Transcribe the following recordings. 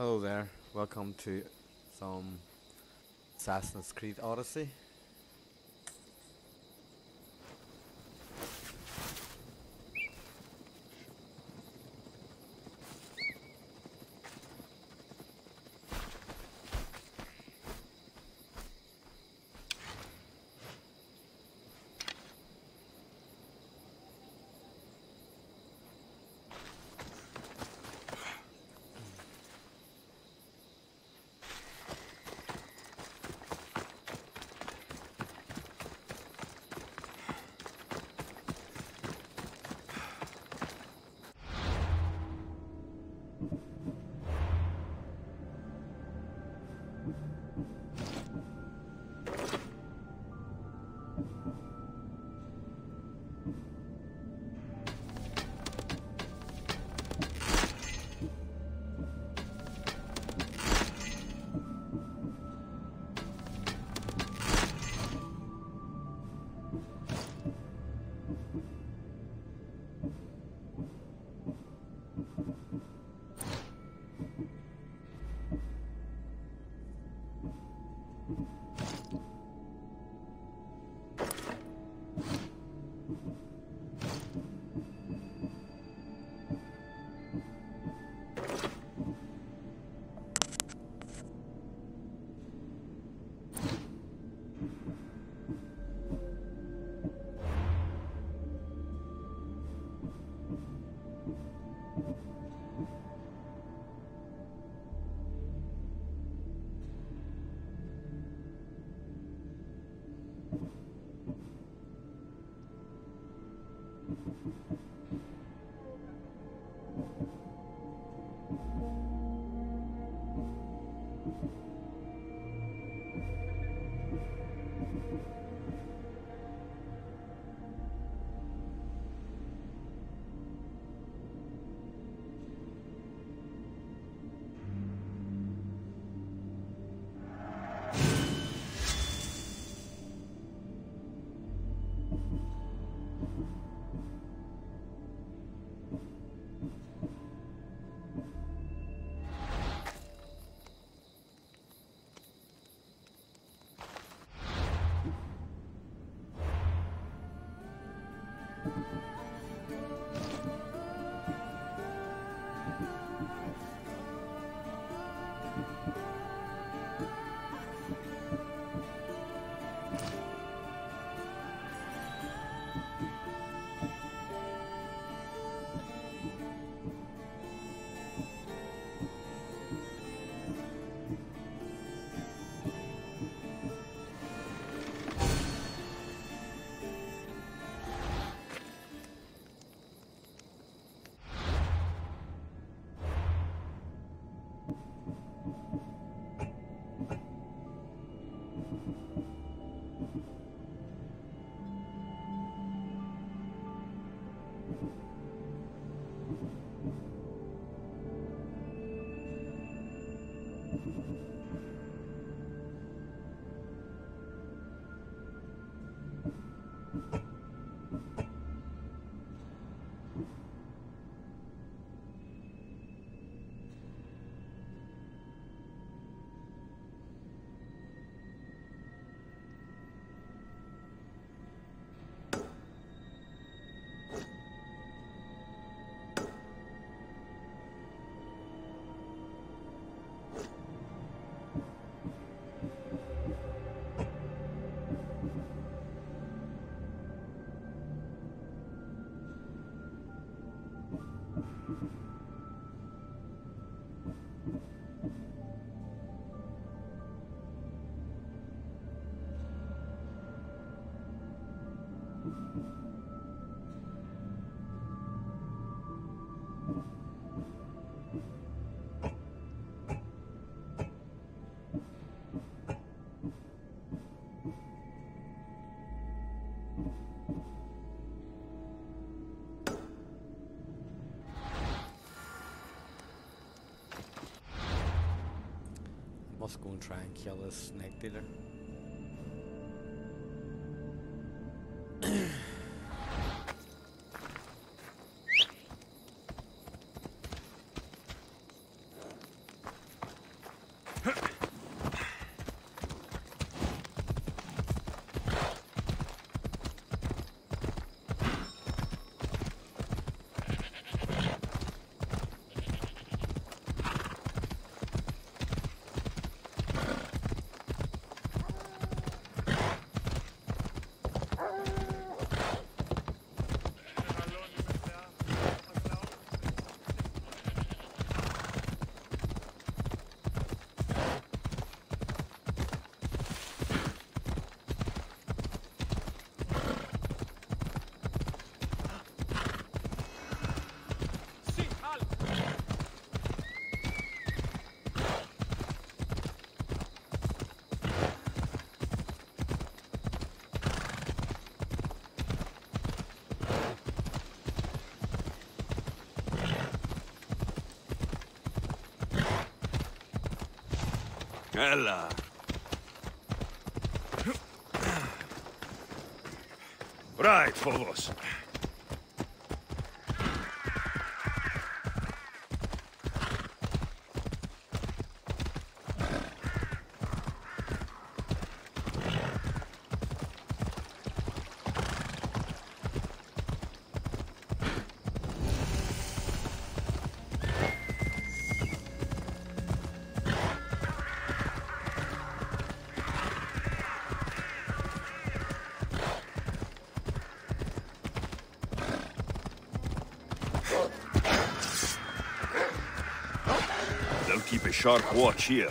Hello there, welcome to some Assassin's Creed Odyssey. Must go and try and kill this snake dealer. Ella. Right, Phobos. They'll keep a sharp watch here.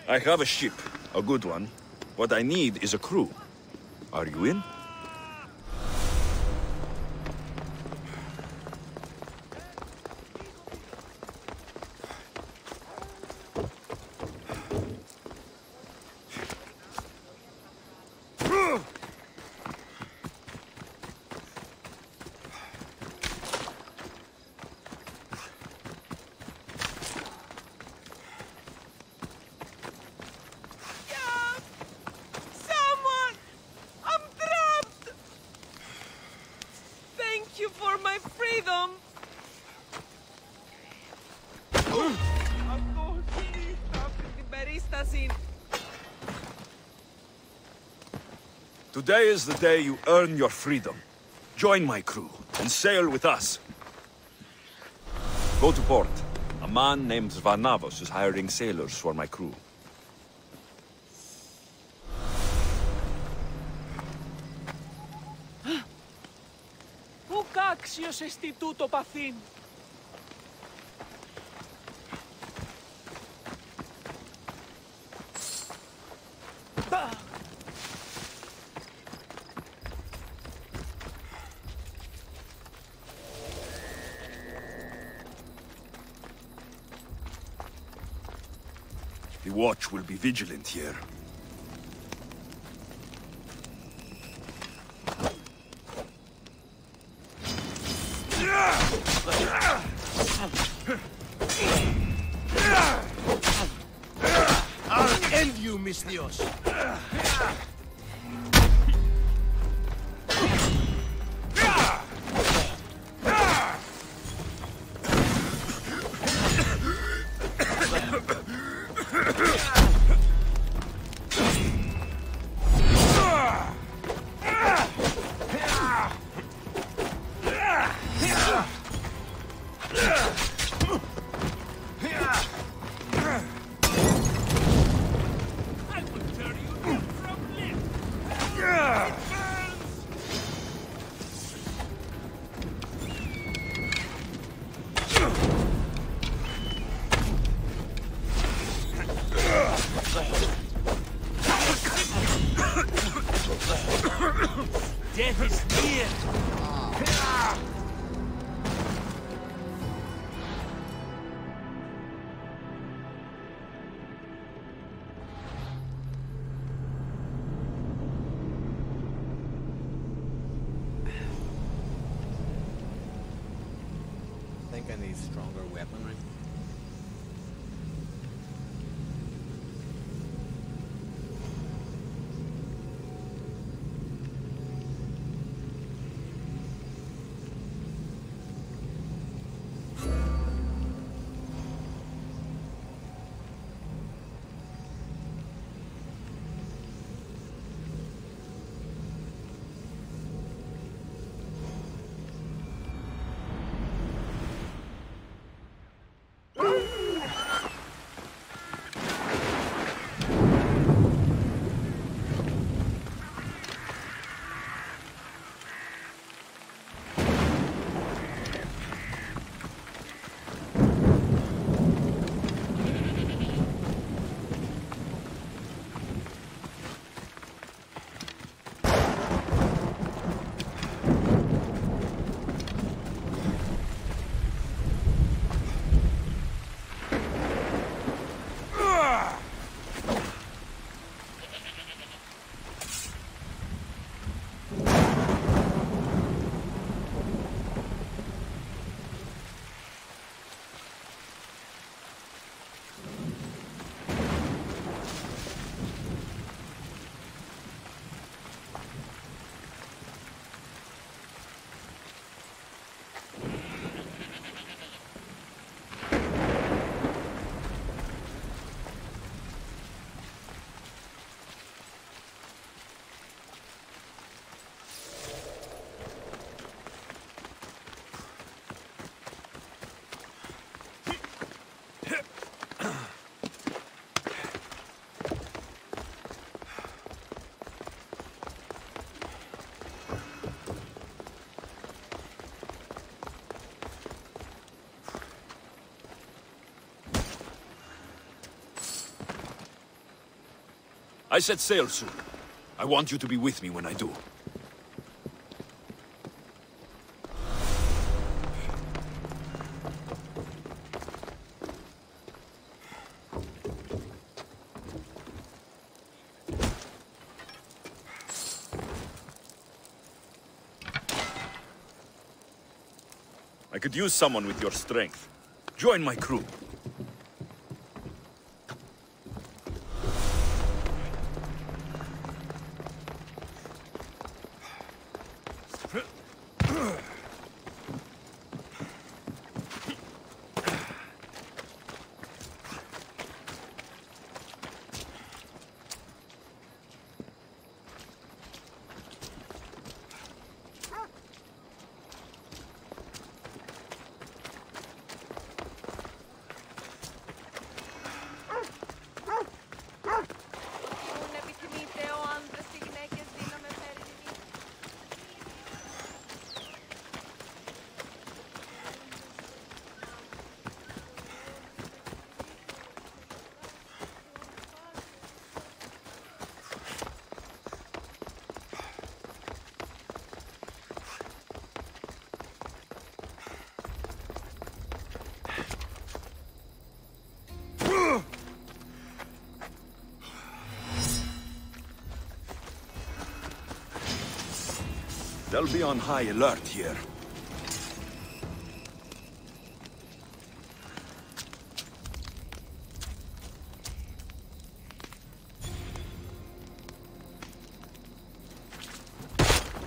I have a ship, a good one. What I need is a crew. Are you in? Today is the day you earn your freedom. Join my crew and sail with us. Go to port. A man named Varnavos is hiring sailors for my crew. Πού κάξιος εστί τούτο παθήν. The watch will be vigilant here. I'll end you, Misthios! make any stronger weaponry? I set sail soon. I want you to be with me when I do. I could use someone with your strength. Join my crew. They'll be on high alert here.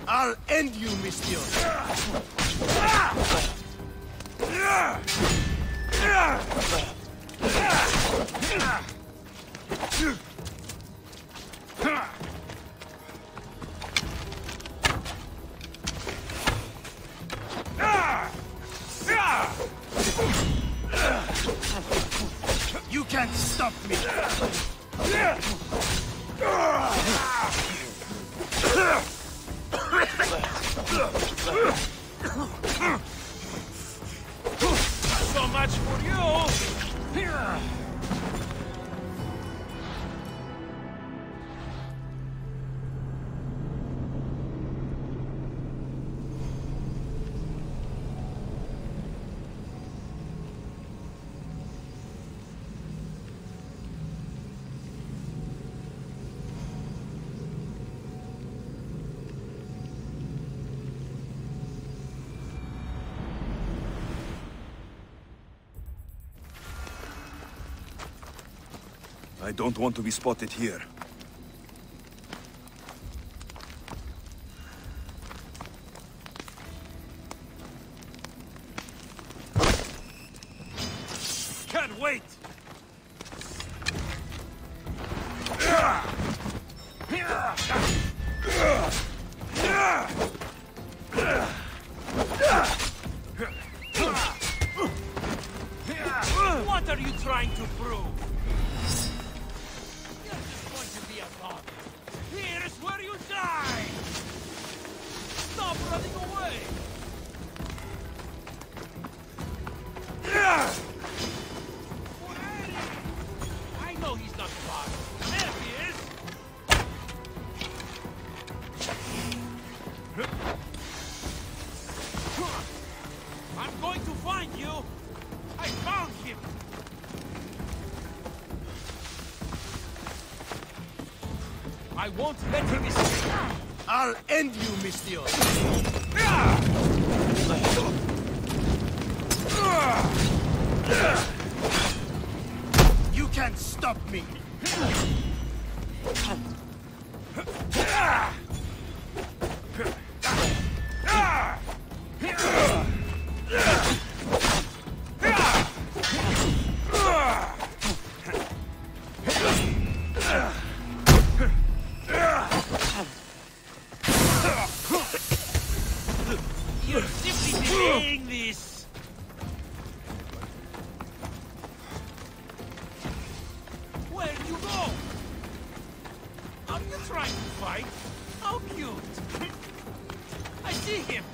I'll end you, monsieur. You can't stop me. So much for you! I don't want to be spotted here. Can't wait! What are you trying to prove? You're just going to be a dog. Here's where you die! Stop running away! I know he's not far. There he is! I'm going to find you! I found him! I won't let him escape! I'll end you, Mistio. You can't stop me. You're simply delaying this! Where'd you go? Are you trying to fight? How cute! I see him!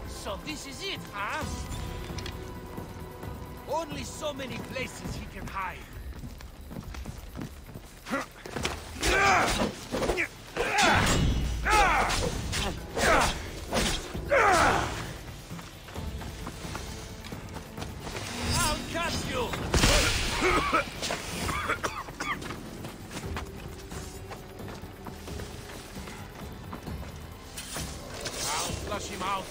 So this is it, huh? Only so many places he can hide. I'll catch you! I'll flush him out.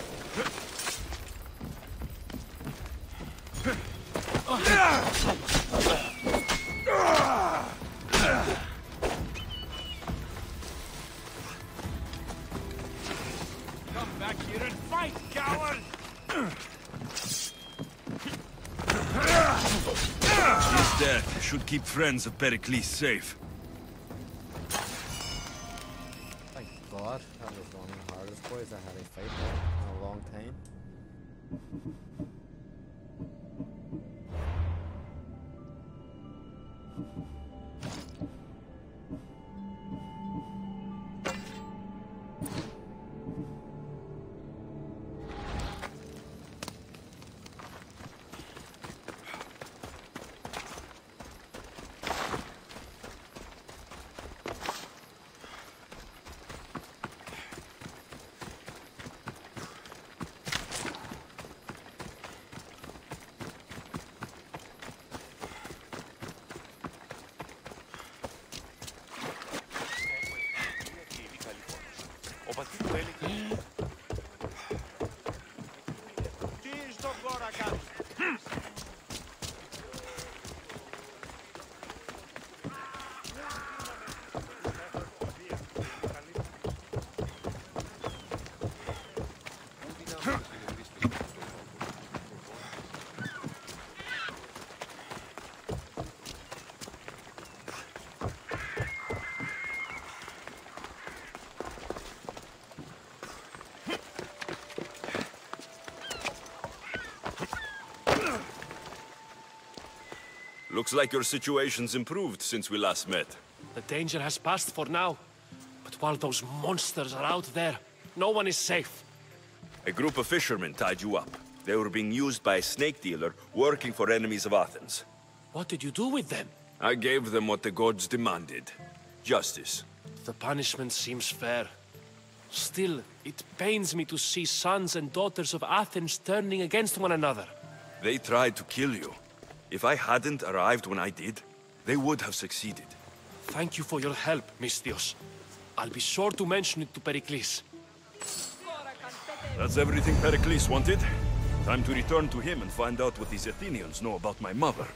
Come back here and fight, coward! His death should keep friends of Pericles safe. Thank God, that was one of the hardest boys I had to fight there in a long time. Looks like your situation's improved since we last met. The danger has passed for now. But while those monsters are out there, no one is safe. A group of fishermen tied you up. They were being used by a snake dealer working for enemies of Athens. What did you do with them? I gave them what the gods demanded. Justice. The punishment seems fair. Still, it pains me to see sons and daughters of Athens turning against one another. They tried to kill you. If I hadn't arrived when I did, they would have succeeded. Thank you for your help, Misthios. I'll be sure to mention it to Pericles. That's everything Pericles wanted. Time to return to him and find out what these Athenians know about my mother.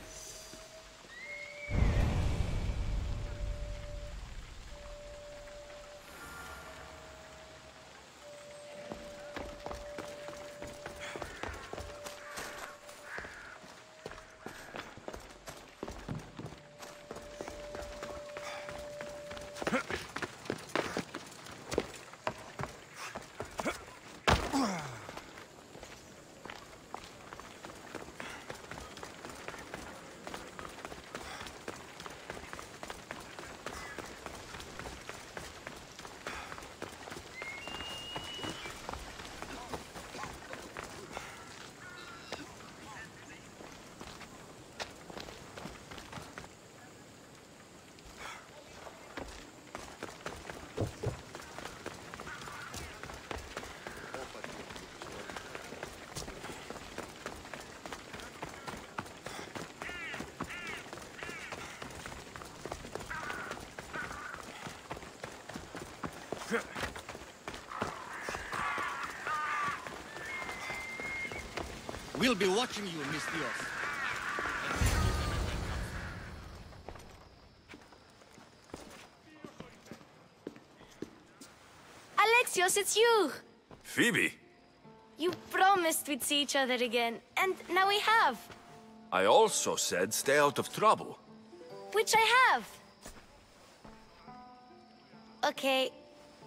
We'll be watching you, Misthios. Alexios, it's you! Phoebe? You promised we'd see each other again, and now we have. I also said stay out of trouble. Which I have. Okay,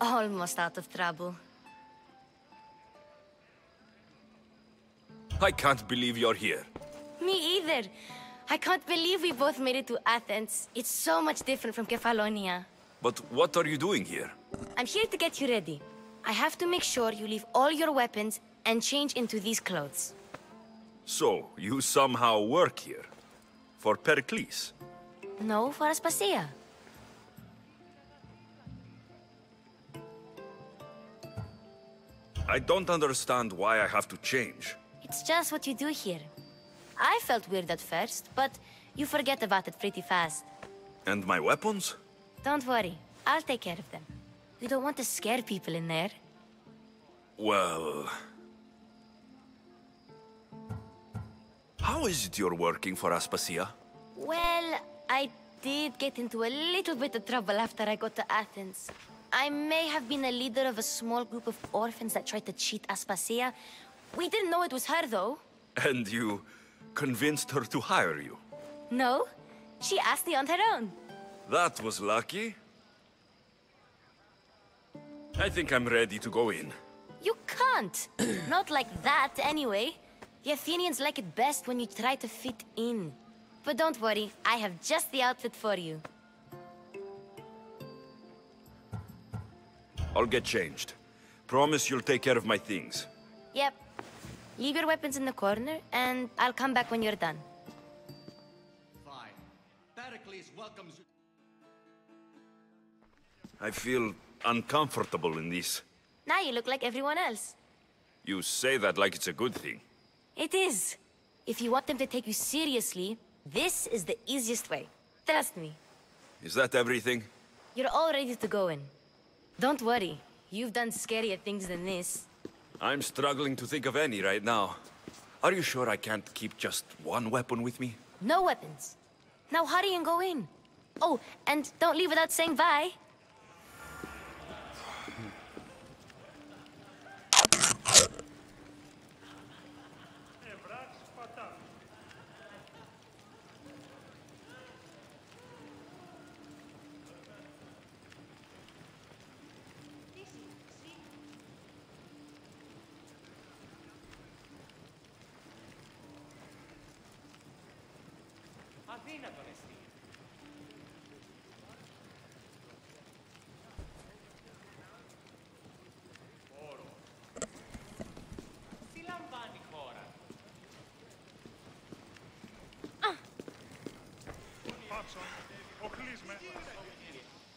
almost out of trouble. I can't believe you're here. Me either. I can't believe we both made it to Athens. It's so much different from Kefalonia. But what are you doing here? I'm here to get you ready. I have to make sure you leave all your weapons and change into these clothes. So, you somehow work here? For Pericles? No, for Aspasia. I don't understand why I have to change. It's just what you do here. I felt weird at first, but you forget about it pretty fast. And my weapons? Don't worry, I'll take care of them. You don't want to scare people in there. Well... How is it you're working for Aspasia? Well, I did get into a little bit of trouble after I got to Athens. I may have been a leader of a small group of orphans that tried to cheat Aspasia. We didn't know it was her, though. And you convinced her to hire you? No, she asked me on her own. That was lucky. I think I'm ready to go in. You can't. Not like that, anyway. The Athenians like it best when you try to fit in. But don't worry, I have just the outfit for you. I'll get changed. Promise you'll take care of my things. Yep. Leave your weapons in the corner, and I'll come back when you're done. Fine. Pericles welcomes you. I feel uncomfortable in this. Now you look like everyone else. You say that like it's a good thing. It is. If you want them to take you seriously, this is the easiest way. Trust me. Is that everything? You're all ready to go in. Don't worry. You've done scarier things than this. I'm struggling to think of any right now. Are you sure I can't keep just one weapon with me? No weapons. Now hurry and go in. Oh, and don't leave without saying bye.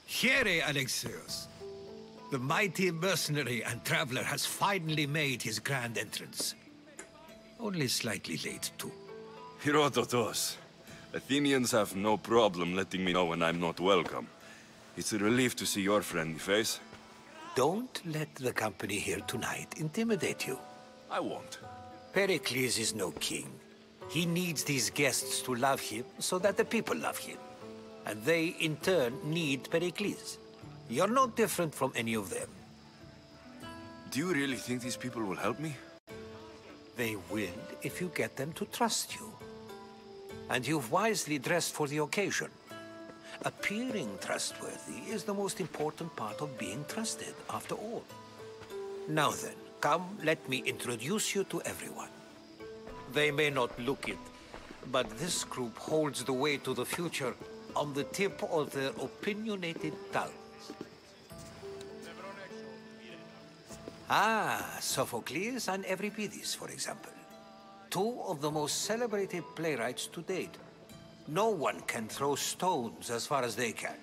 Here, Alexios. The mighty mercenary and traveler has finally made his grand entrance. Only slightly late, too. Herodotos, Athenians have no problem letting me know when I'm not welcome. It's a relief to see your friendly face. Don't let the company here tonight intimidate you. I won't. Pericles is no king. He needs these guests to love him so that the people love him. And they, in turn, need Pericles. You're no different from any of them. Do you really think these people will help me? They will if you get them to trust you. And you've wisely dressed for the occasion. Appearing trustworthy is the most important part of being trusted, after all. Now then, come, let me introduce you to everyone. They may not look it, but this group holds the way to the future on the tip of their opinionated tongues. Ah, Sophocles and Euripides, for example. Two of the most celebrated playwrights to date. No one can throw stones as far as they can.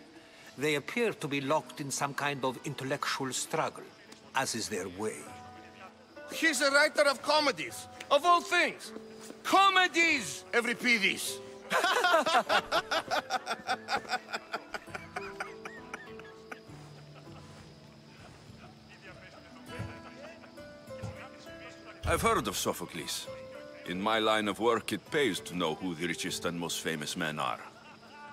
They appear to be locked in some kind of intellectual struggle, as is their way. He's a writer of comedies, of all things. Comedies, Euripides. I've heard of Sophocles. In my line of work, it pays to know who the richest and most famous men are.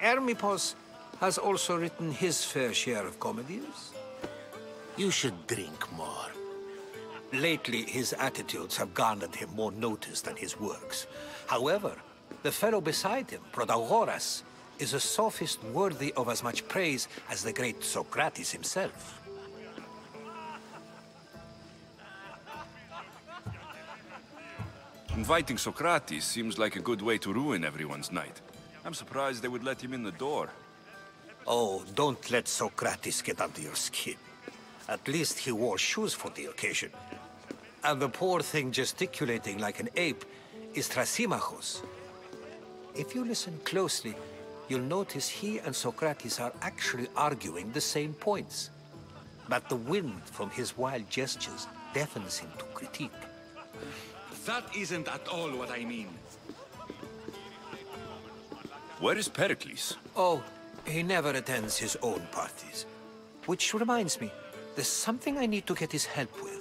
Hermippos has also written his fair share of comedies. You should drink more. Lately, his attitudes have garnered him more notice than his works. However, the fellow beside him, Protagoras, is a sophist worthy of as much praise as the great Socrates himself. Inviting Socrates seems like a good way to ruin everyone's night. I'm surprised they would let him in the door. Oh, don't let Socrates get under your skin. At least he wore shoes for the occasion. And the poor thing gesticulating like an ape is Thrasymachos. If you listen closely, you'll notice he and Socrates are actually arguing the same points. But the wind from his wild gestures deafens him to critique. That isn't at all what I mean. Where is Pericles? Oh, he never attends his own parties. Which reminds me, there's something I need to get his help with.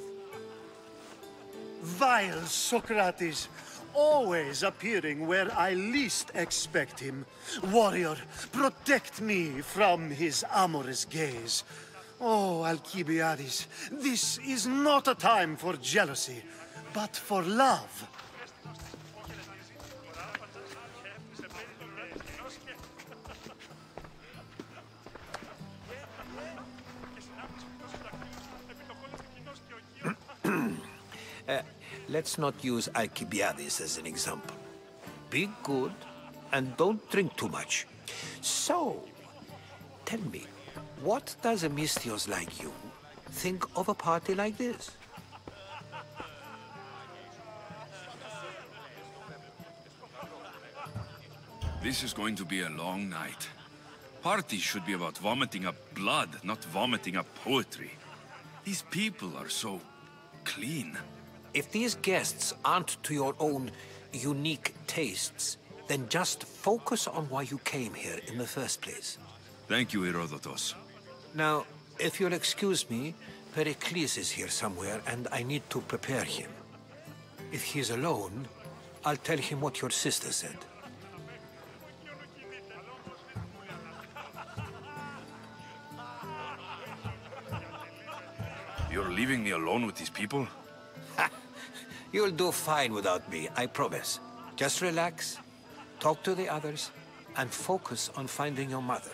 Vile Socrates, always appearing where I least expect him. Warrior, protect me from his amorous gaze. Oh, Alcibiades, this is not a time for jealousy, but for love. Let's not use Alcibiades as an example. Be good, and don't drink too much. So, tell me, what does a Misthios like you think of a party like this? This is going to be a long night. Parties should be about vomiting up blood, not vomiting up poetry. These people are so clean. If these guests aren't to your own unique tastes, then just focus on why you came here in the first place. Thank you, Herodotus. Now, if you'll excuse me, Pericles is here somewhere, and I need to prepare him. If he's alone, I'll tell him what your sister said. You're leaving me alone with these people? You'll do fine without me, I promise. Just relax, talk to the others, and focus on finding your mother.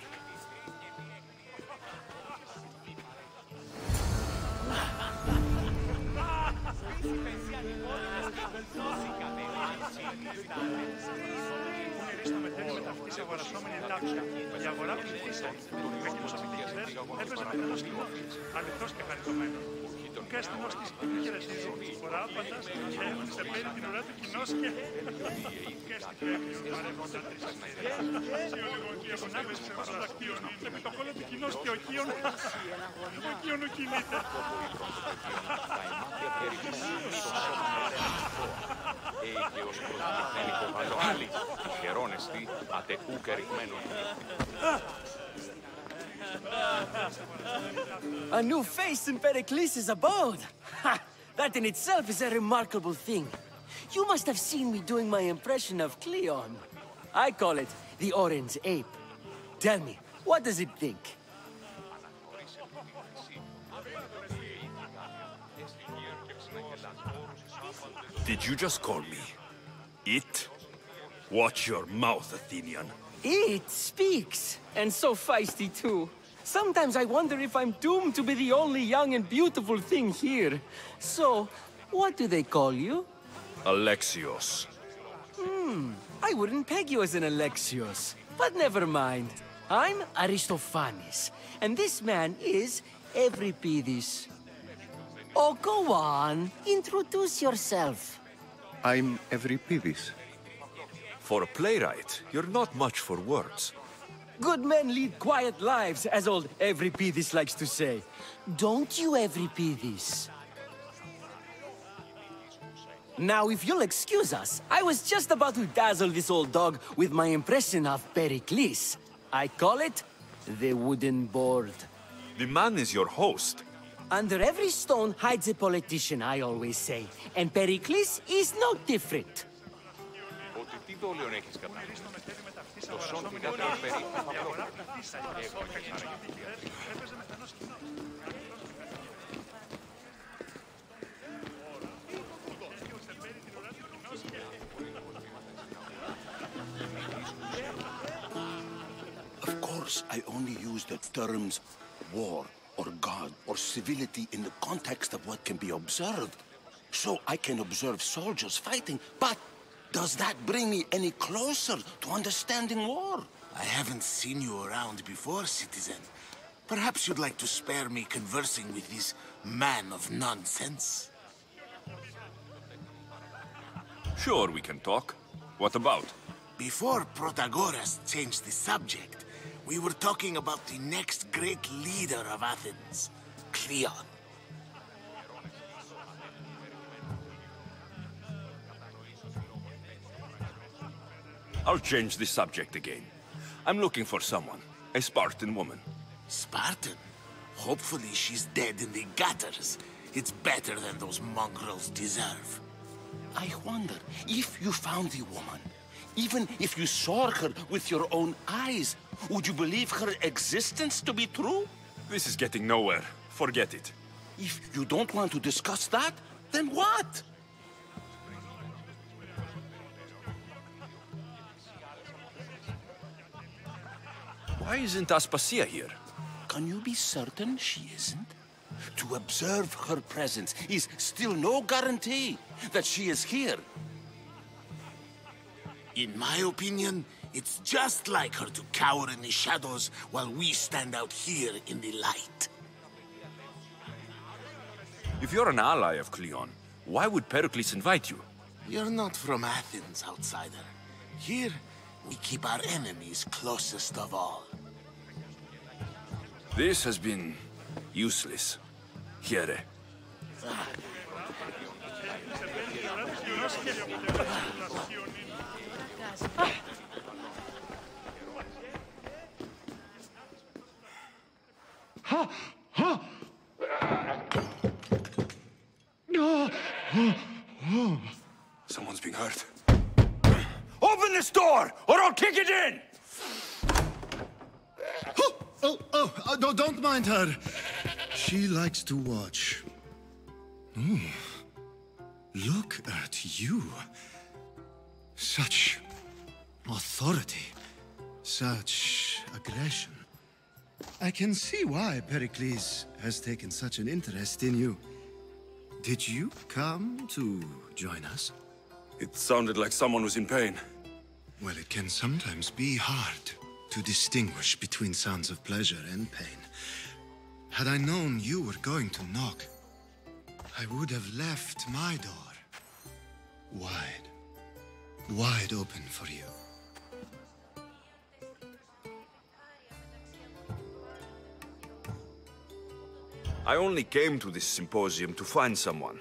A new face in Pericles' abode! Ha! That in itself is a remarkable thing. You must have seen me doing my impression of Cleon. I call it the Orange Ape. Tell me, what does it think? Did you just call me it? Watch your mouth, Athenian. It speaks, and so feisty too. Sometimes I wonder if I'm doomed to be the only young and beautiful thing here. So, what do they call you? Alexios. I wouldn't peg you as an Alexios, but never mind. I'm Aristophanes, and this man is Euripides. Oh, go on. Introduce yourself. I'm Euripides. For a playwright, you're not much for words. Good men lead quiet lives, as old Euripides likes to say. Don't you, Euripides? Now, if you'll excuse us, I was just about to dazzle this old dog with my impression of Pericles. I call it the wooden board. The man is your host. Under every stone hides a politician, I always say. And Pericles is no different. Of course, I only use the terms war or God or civility in the context of what can be observed. So I can observe soldiers fighting, but does that bring me any closer to understanding war? I haven't seen you around before, citizen. Perhaps you'd like to spare me conversing with this man of nonsense? Sure, we can talk. What about? Before Protagoras changed the subject, we were talking about the next great leader of Athens, Cleon. I'll change the subject again. I'm looking for someone. A Spartan woman. Spartan? Hopefully she's dead in the gutters. It's better than those mongrels deserve. I wonder if you found the woman, even if you saw her with your own eyes, would you believe her existence to be true? This is getting nowhere. Forget it. If you don't want to discuss that, then what? Why isn't Aspasia here? Can you be certain she isn't? To observe her presence is still no guarantee that she is here. In my opinion, it's just like her to cower in the shadows while we stand out here in the light. If you're an ally of Cleon, why would Pericles invite you? You're not from Athens, outsider. Here, we keep our enemies closest of all. This has been useless. Here. Someone's being hurt. Open this door, or I'll kick it in! Don't mind her. She likes to watch. Oh, look at you. Such authority, such aggression. I can see why Pericles has taken such an interest in you. Did you come to join us? It sounded like someone was in pain. Well, it can sometimes be hard to distinguish between sounds of pleasure and pain. Had I known you were going to knock, I would have left my door wide open for you. I only came to this symposium to find someone.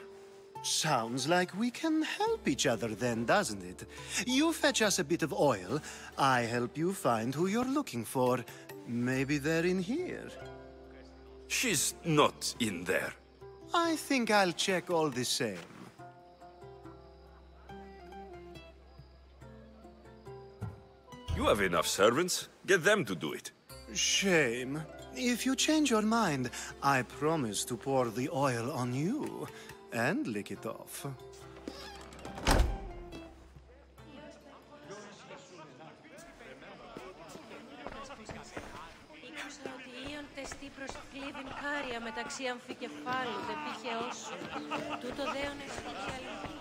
Sounds like we can help each other then, doesn't it? You fetch us a bit of oil, I help you find who you're looking for. Maybe they're in here. She's not in there. I think I'll check all the same. You have enough servants. Get them to do it. Shame. If you change your mind, I promise to pour the oil on you and lick it off. μεταξύ αμφικεφάλου δε πήχε όσου. Τούτο δέον εσχύχε αληθή.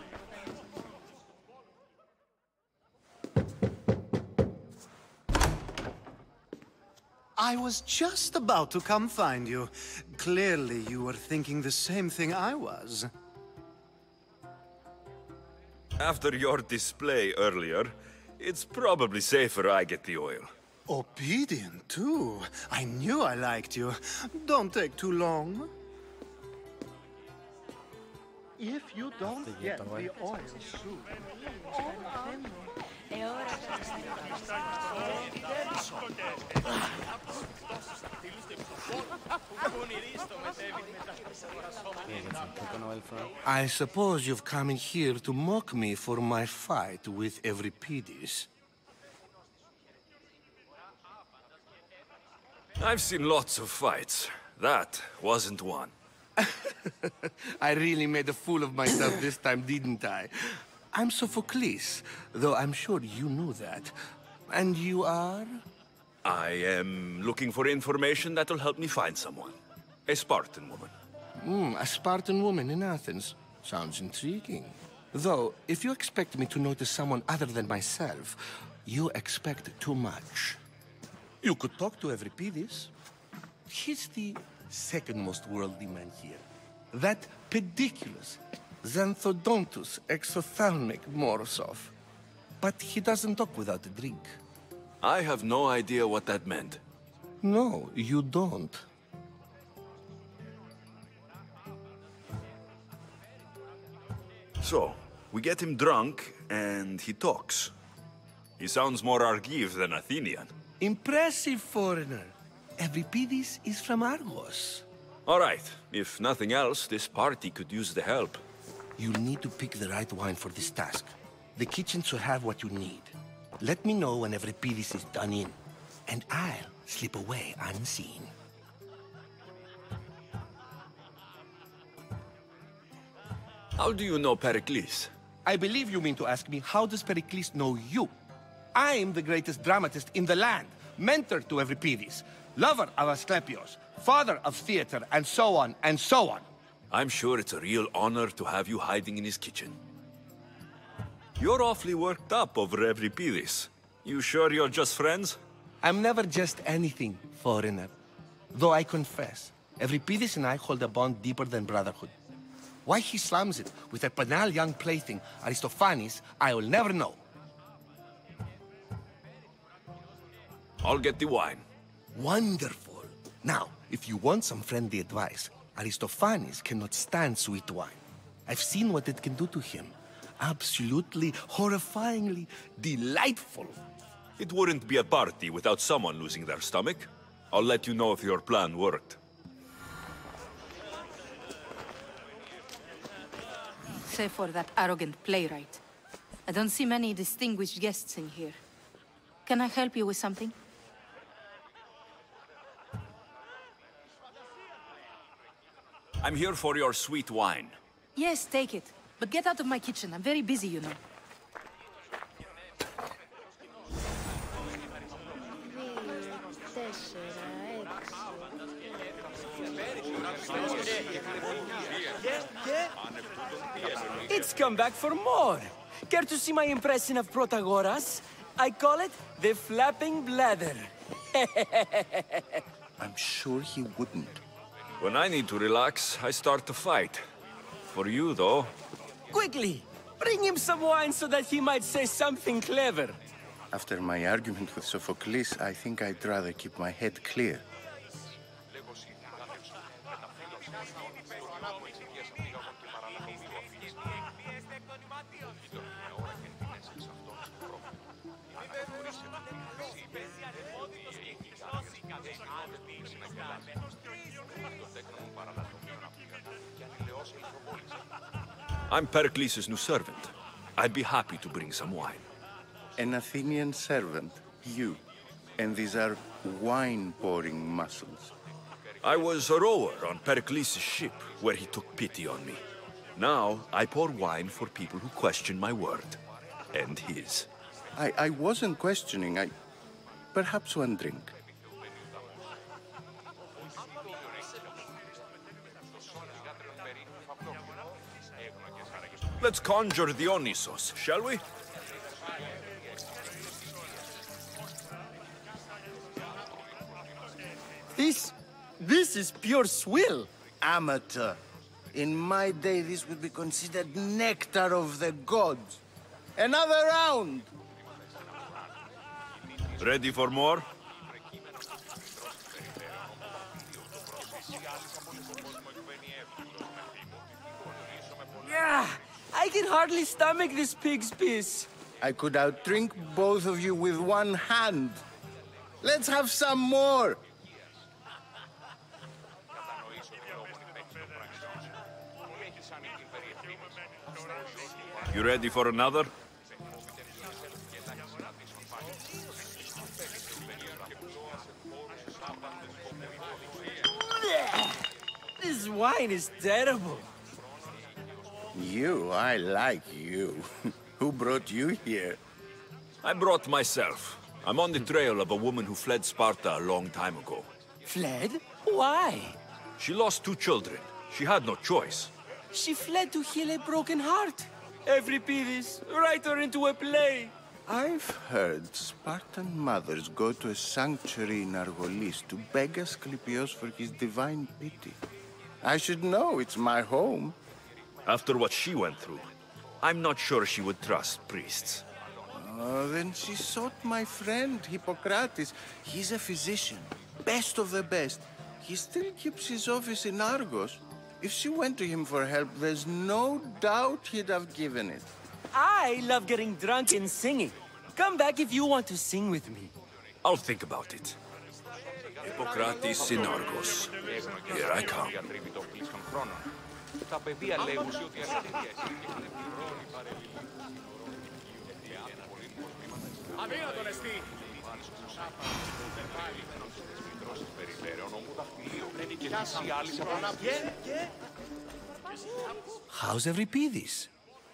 I was just about to come find you. Clearly, you were thinking the same thing I was. After your display earlier, it's probably safer I get the oil. Obedient, too. I knew I liked you. Don't take too long. If you don't get the oil soon... I suppose you've come in here to mock me for my fight with Euripides. I've seen lots of fights. That wasn't one. I really made a fool of myself this time, didn't I? I'm Sophocles, though I'm sure you knew that. And you are? I am looking for information that'll help me find someone. A Spartan woman. A Spartan woman in Athens. Sounds intriguing. Though, if you expect me to notice someone other than myself, you expect too much. You could talk to Euripides. He's the second most worldly man here. That pediculous, xanthodontus exophthalmic Morosov. But he doesn't talk without a drink. I have no idea what that meant. No, you don't. So, we get him drunk, and he talks. He sounds more Argive than Athenian. Impressive, foreigner. Euripides is from Argos. All right. If nothing else, this party could use the help. You'll need to pick the right wine for this task. The kitchen should have what you need. Let me know when Euripides is done in, and I'll slip away unseen. How do you know Pericles? I believe you mean to ask me, how does Pericles know you? I'm the greatest dramatist in the land, mentor to Euripides, lover of Asclepios, father of theater, and so on, and so on. I'm sure it's a real honor to have you hiding in his kitchen. You're awfully worked up over Euripides. You sure you're just friends? I'm never just anything, foreigner. Though I confess, Euripides and I hold a bond deeper than brotherhood. Why he slams it with a banal young plaything, Aristophanes, I will never know. I'll get the wine. Wonderful. Now, if you want some friendly advice, Aristophanes cannot stand sweet wine. I've seen what it can do to him. Absolutely, horrifyingly delightful. It wouldn't be a party without someone losing their stomach. I'll let you know if your plan worked. Save for that arrogant playwright. I don't see many distinguished guests in here. Can I help you with something? I'm here for your sweet wine. Yes, take it. But get out of my kitchen. I'm very busy, you know. It's come back for more. Care to see my impression of Protagoras? I call it the flapping bladder. I'm sure he wouldn't. When I need to relax, I start to fight. For you, though... Quickly! Bring him some wine so that he might say something clever. After my argument with Sophocles, I think I'd rather keep my head clear. I'm Pericles' new servant. I'd be happy to bring some wine. An Athenian servant, you. And these are wine-pouring muscles. I was a rower on Pericles' ship, where he took pity on me. Now, I pour wine for people who question my word. And his. I wasn't questioning. Perhaps one drink. Let's conjure Dionysos, shall we? This is pure swill. Amateur. In my day, this would be considered nectar of the gods. Another round! Ready for more? Yeah, I can hardly stomach this pig's piss. I could outdrink both of you with one hand. Let's have some more! You ready for another? This wine is terrible. You, I like you. Who brought you here? I brought myself. I'm on the trail of a woman who fled Sparta a long time ago. Fled? Why? She lost 2 children. She had no choice. She fled to heal a broken heart. Euripides, write her into a play. I've heard Spartan mothers go to a sanctuary in Argolis to beg Asclepios for his divine pity. I should know, it's my home. After what she went through, I'm not sure she would trust priests. Oh, then she sought my friend, Hippocrates. He's a physician, best of the best. He still keeps his office in Argos. If she went to him for help, there's no doubt he'd have given it. I love getting drunk and singing. Come back if you want to sing with me. I'll think about it. Hippocrates in Argos. Here I come. How's Euripides?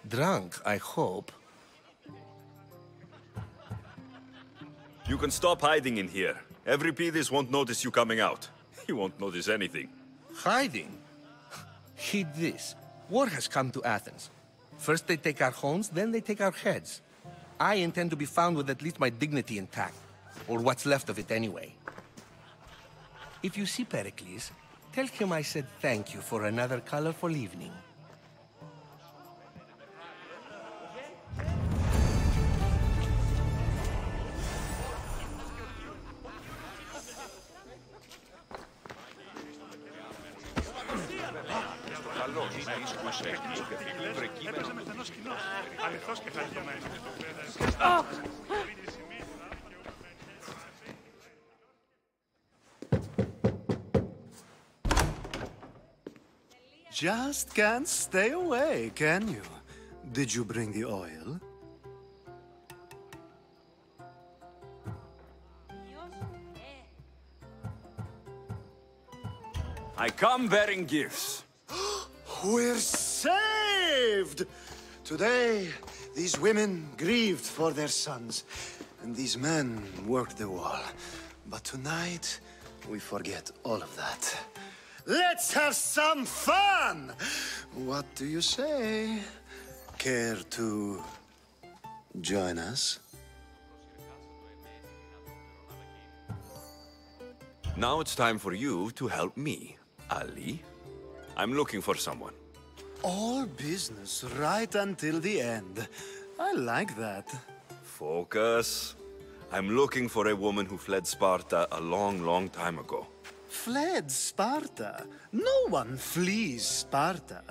Drunk, I hope. You can stop hiding in here. Euripides won't notice you coming out. He won't notice anything. Hiding? Heed this. War has come to Athens. First they take our homes, then they take our heads. I intend to be found with at least my dignity intact. Or what's left of it anyway. If you see Pericles, tell him I said thank you for another colorful evening. Just can't stay away, can you? Did you bring the oil? I come bearing gifts. We're saved! Today, these women grieved for their sons, and these men worked the wall. But tonight, we forget all of that. Let's have some fun! What do you say? Care to join us? Now it's time for you to help me, Ali. I'm looking for someone. All business right until the end. I like that. Focus. I'm looking for a woman who fled Sparta a long, long time ago. fled Sparta. No one flees Sparta.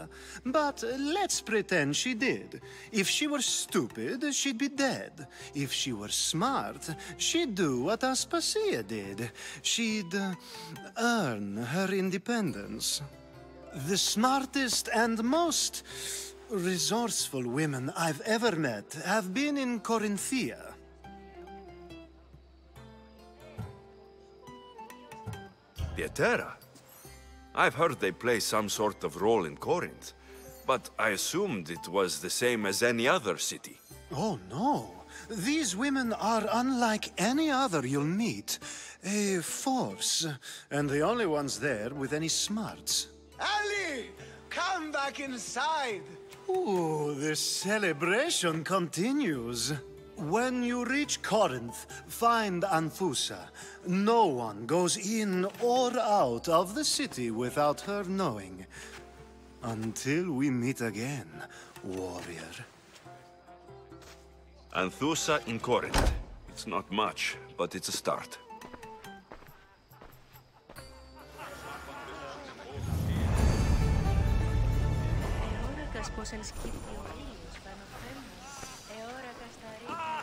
But let's pretend she did. If she were stupid, she'd be dead. If she were smart, she'd do what Aspasia did. She'd earn her independence. The smartest and most resourceful women I've ever met have been in Corinthia. Pietera? I've heard they play some sort of role in Corinth, but I assumed it was the same as any other city. Oh, no. These women are unlike any other you'll meet. A force, and the only ones there with any smarts. Ali! Come back inside! Ooh, the celebration continues. When you reach Corinth, find Anthusa. No one goes in or out of the city without her knowing. Until we meet again, warrior. Anthusa in Corinth. It's not much, but it's a start. Πως ενσκύπτει ο ήλιος πάνω φέρνας, εώρακα στα ρίγα.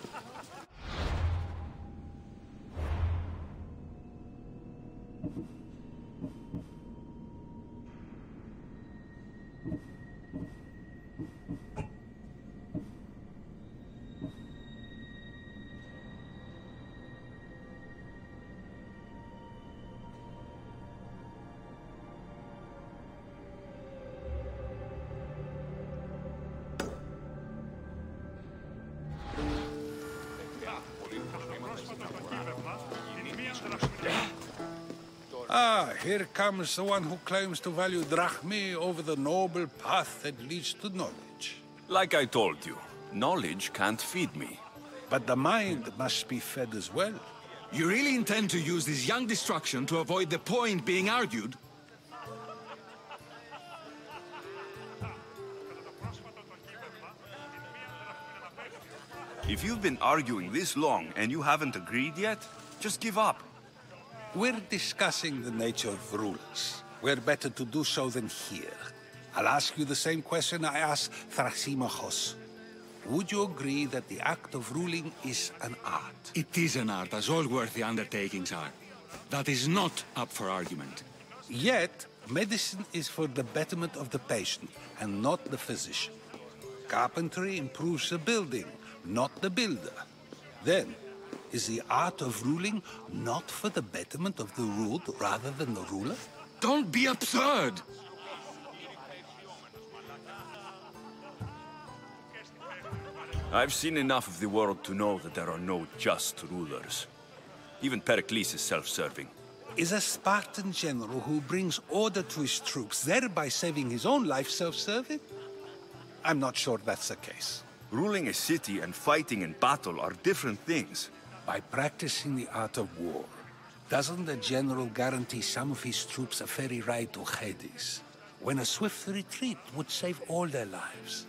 Ah, here comes the one who claims to value drachmae over the noble path that leads to knowledge. Like I told you, knowledge can't feed me. But the mind must be fed as well. You really intend to use this young destruction to avoid the point being argued? If you've been arguing this long and you haven't agreed yet, just give up. We're discussing the nature of rulers. Where better to do so than here? I'll ask you the same question I asked Thrasymachos. Would you agree that the act of ruling is an art? It is an art, as all worthy undertakings are. That is not up for argument. Yet, medicine is for the betterment of the patient, and not the physician. Carpentry improves the building, not the builder. Then, is the art of ruling not for the betterment of the ruled rather than the ruler? Don't be absurd! I've seen enough of the world to know that there are no just rulers. Even Pericles is self-serving. Is a Spartan general who brings order to his troops, thereby saving his own life, self-serving? I'm not sure that's the case. Ruling a city and fighting in battle are different things. By practicing the art of war, doesn't the general guarantee some of his troops a ferry ride to Hades, when a swift retreat would save all their lives?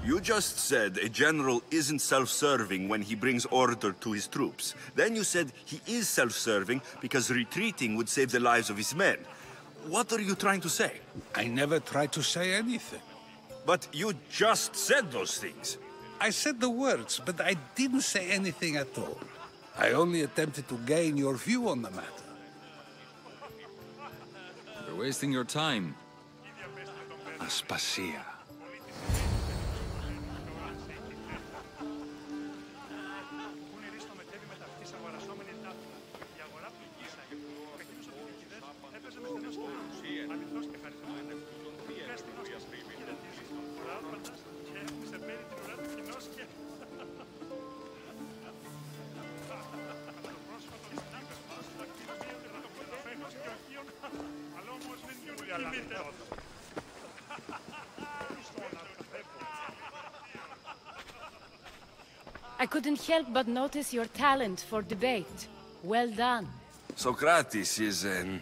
You just said a general isn't self-serving when he brings order to his troops. Then you said he is self-serving because retreating would save the lives of his men. What are you trying to say? I never tried to say anything. But you just said those things. I said the words, but I didn't say anything at all. I only attempted to gain your view on the matter. You're wasting your time. Aspasia. I couldn't help but notice your talent for debate. Well done. Socrates is an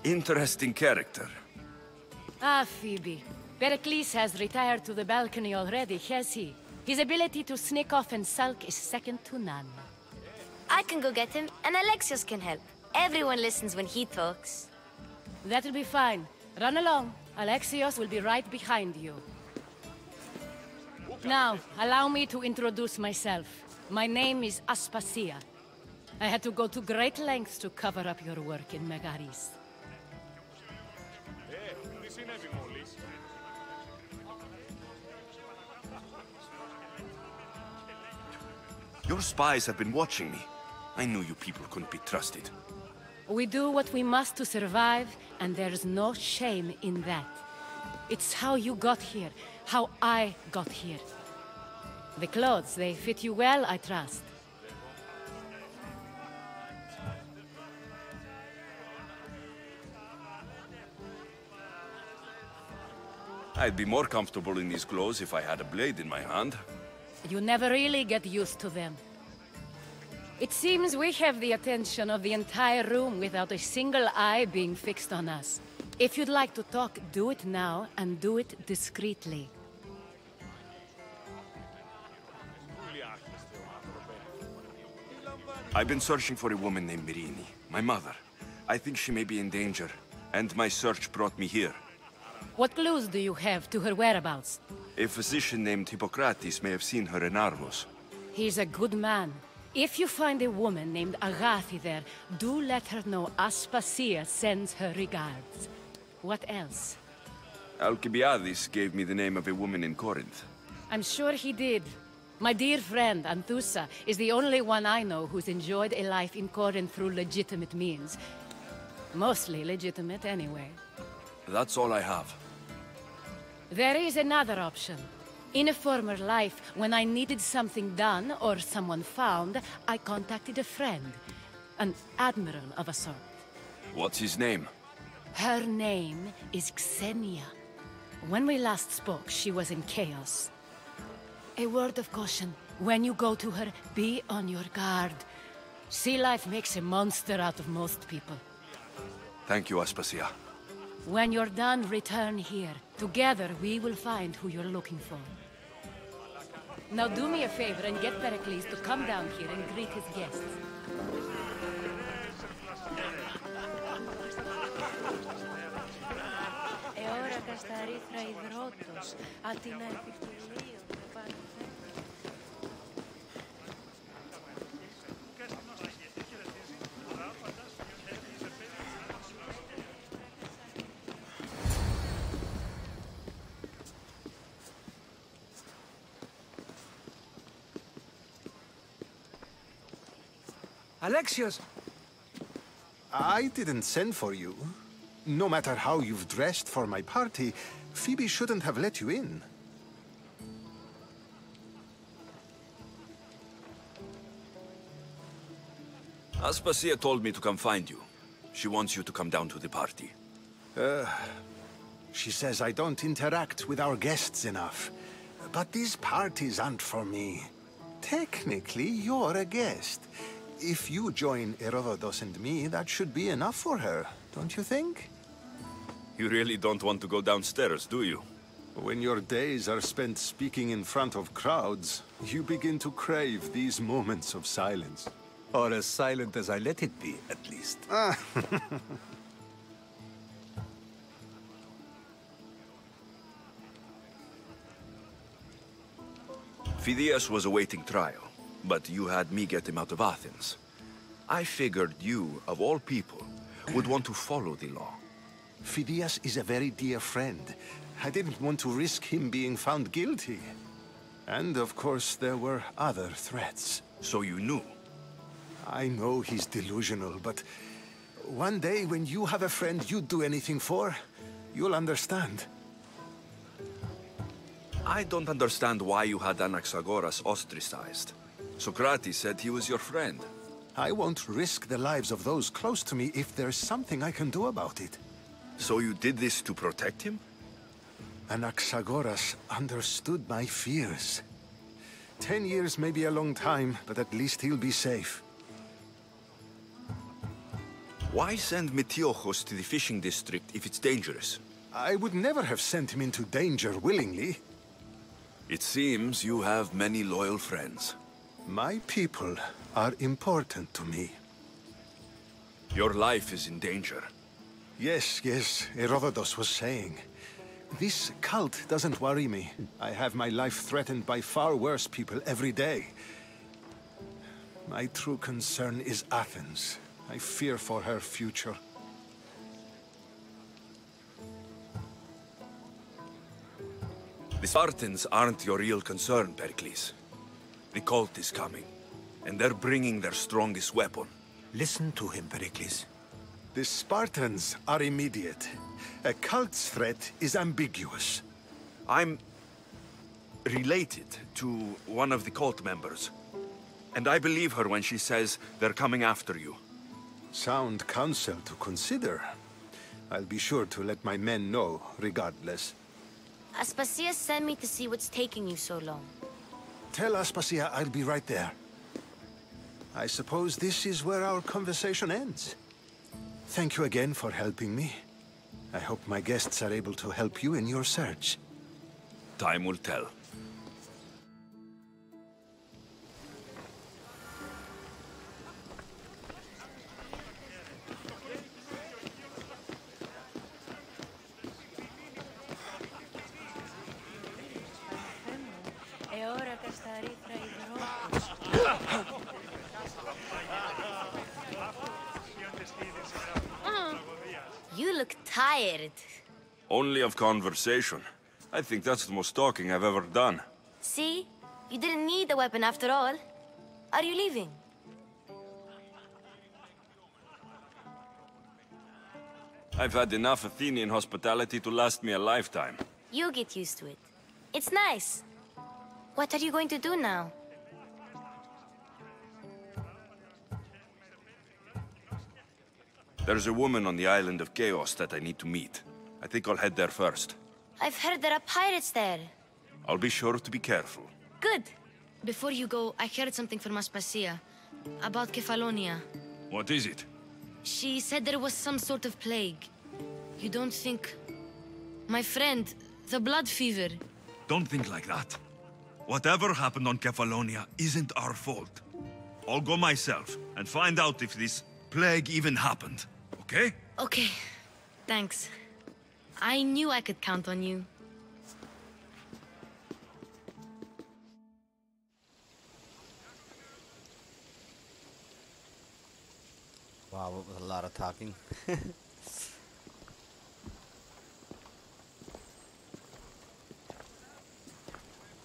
interesting character. Ah, Phoebe. Pericles has retired to the balcony already, has he? His ability to sneak off and sulk is second to none. I can go get him, and Alexios can help. Everyone listens when he talks. That'll be fine. Run along. Alexios will be right behind you. Now, allow me to introduce myself. My name is Aspasia. I had to go to great lengths to cover up your work in Megaris. Your spies have been watching me. I knew you people couldn't be trusted. We do what we must to survive, and there's no shame in that. It's how you got here, how I got here. The clothes, they fit you well, I trust. I'd be more comfortable in these clothes if I had a blade in my hand. You never really get used to them. It seems we have the attention of the entire room without a single eye being fixed on us. If you'd like to talk, do it now, and do it discreetly. I've been searching for a woman named Mirini, my mother. I think she may be in danger, and my search brought me here. What clues do you have to her whereabouts? A physician named Hippocrates may have seen her in Argos. He's a good man. If you find a woman named Agathi there, do let her know Aspasia sends her regards. What else? Alcibiades gave me the name of a woman in Corinth. I'm sure he did. My dear friend, Anthusa, is the only one I know who's enjoyed a life in Corinth through legitimate means. Mostly legitimate, anyway. That's all I have. There is another option. In a former life, when I needed something done or someone found, I contacted a friend. An admiral of a sort. What's his name? Her name is Xenia. When we last spoke, she was in chaos. A word of caution. When you go to her, be on your guard. Sea life makes a monster out of most people. Thank you, Aspasia. When you're done, return here. Together, we will find who you're looking for. Now do me a favor and get Pericles to come down here and greet his guests. Εόρακα στα ρήθρα υδρότος, άτινα επιφυλίων, πάνω. Alexios! I didn't send for you. No matter how you've dressed for my party, Phoebe shouldn't have let you in. Aspasia told me to come find you. She wants you to come down to the party. She says I don't interact with our guests enough. But these parties aren't for me. Technically, you're a guest. If you join Herodotus and me, that should be enough for her, don't you think? You really don't want to go downstairs, do you? When your days are spent speaking in front of crowds, you begin to crave these moments of silence. Or as silent as I let it be, at least. Phidias was awaiting trial, but you had me get him out of Athens. I figured you, of all people, would want to follow the law. Phidias is a very dear friend. I didn't want to risk him being found guilty. And of course, there were other threats. So you knew? I know he's delusional, but one day when you have a friend you'd do anything for, you'll understand. I don't understand why you had Anaxagoras ostracized. Socrates said he was your friend. I won't risk the lives of those close to me if there's something I can do about it. So you did this to protect him? Anaxagoras understood my fears. 10 years may be a long time, but at least he'll be safe. Why send Metiochos to the fishing district if it's dangerous? I would never have sent him into danger willingly. It seems you have many loyal friends. My people are important to me. Your life is in danger. Yes, Herodotus was saying. This cult doesn't worry me. I have my life threatened by far worse people every day. My true concern is Athens. I fear for her future. The Spartans aren't your real concern, Pericles. The cult is coming, and they're bringing their strongest weapon. Listen to him, Pericles. The Spartans are immediate. A cult's threat is ambiguous. I'm related to one of the cult members. And I believe her when she says they're coming after you. Sound counsel to consider. I'll be sure to let my men know, regardless. Aspasia sent me to see what's taking you so long. Tell Aspasia I'll be right there. I suppose this is where our conversation ends. Thank you again for helping me. I hope my guests are able to help you in your search. Time will tell. You look tired. Only of conversation. I think that's the most talking I've ever done. See? You didn't need the weapon after all. Are you leaving? I've had enough Athenian hospitality to last me a lifetime. You get used to it. It's nice. What are you going to do now? There's a woman on the island of Chaos that I need to meet. I think I'll head there first. I've heard there are pirates there. I'll be sure to be careful. Good. Before you go, I heard something from Aspasia about Kefalonia. What is it? She said there was some sort of plague. You don't think... My friend, the blood fever. Don't think like that. Whatever happened on Kefalonia isn't our fault. I'll go myself and find out if this plague even happened, okay? Okay. Thanks. I knew I could count on you. Wow, it was a lot of talking.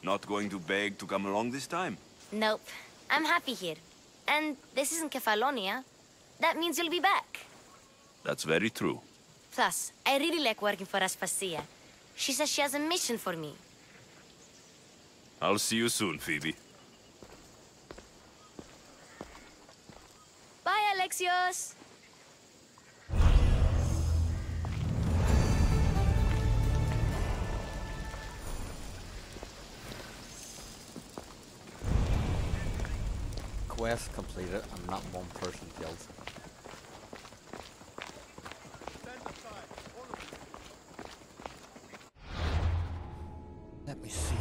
Not going to beg to come along this time? Nope. I'm happy here. And this isn't Kefalonia. That means you'll be back. That's very true. Plus, I really like working for Aspasia. She says she has a mission for me. I'll see you soon, Phoebe. Bye, Alexios! Quest completed and not one person killed. Let me see.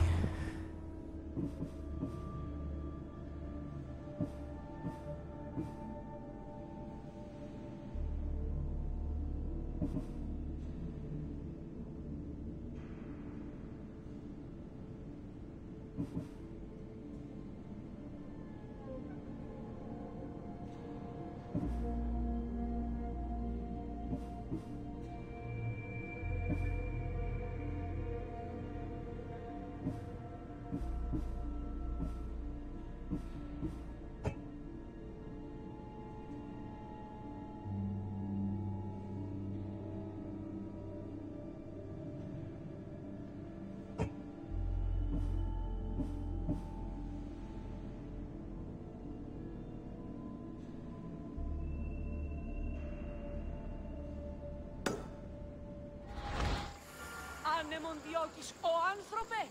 Ανεμον διώκεις, ο άνθρωπε!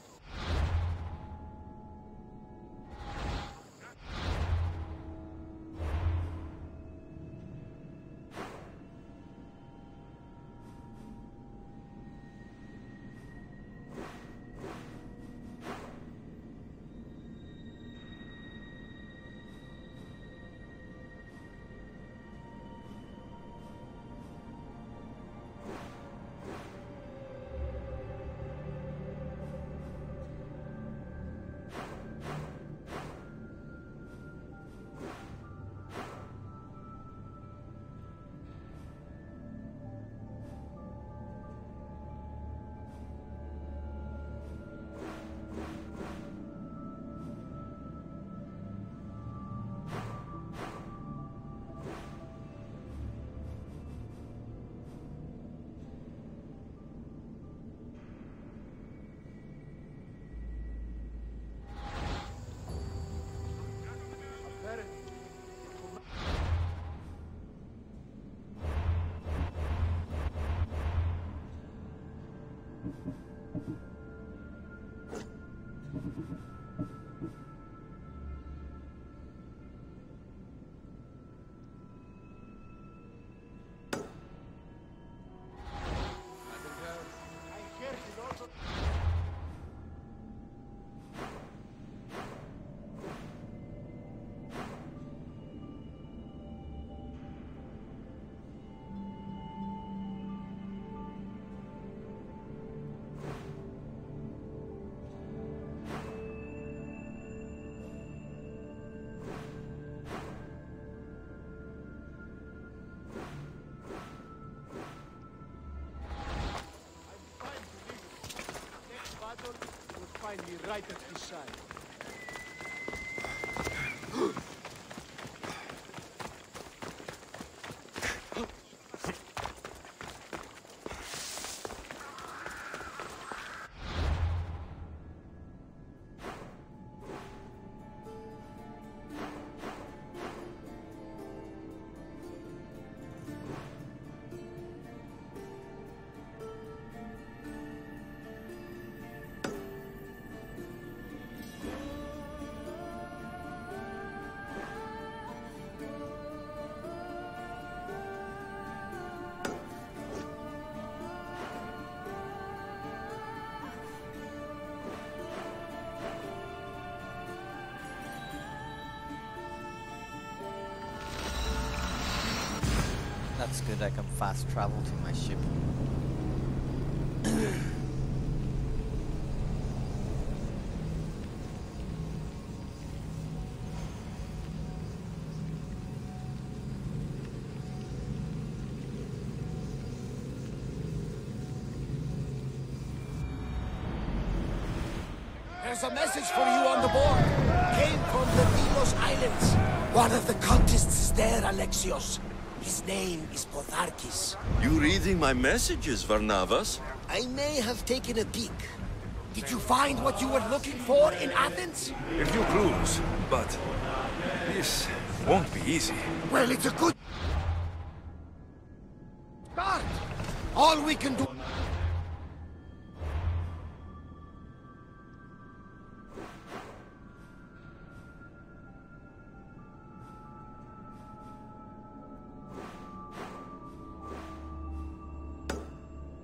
You'll find me right at his side. That's good, I can fast travel to my ship. There's a message for you on the board. Came from the Delos Islands. One of the cultists is there, Alexios. His name is Potharkis. You reading my messages, Varnavas? I may have taken a peek. Did you find what you were looking for in Athens? A few clues, but this won't be easy. Well, it's a good start. All we can do...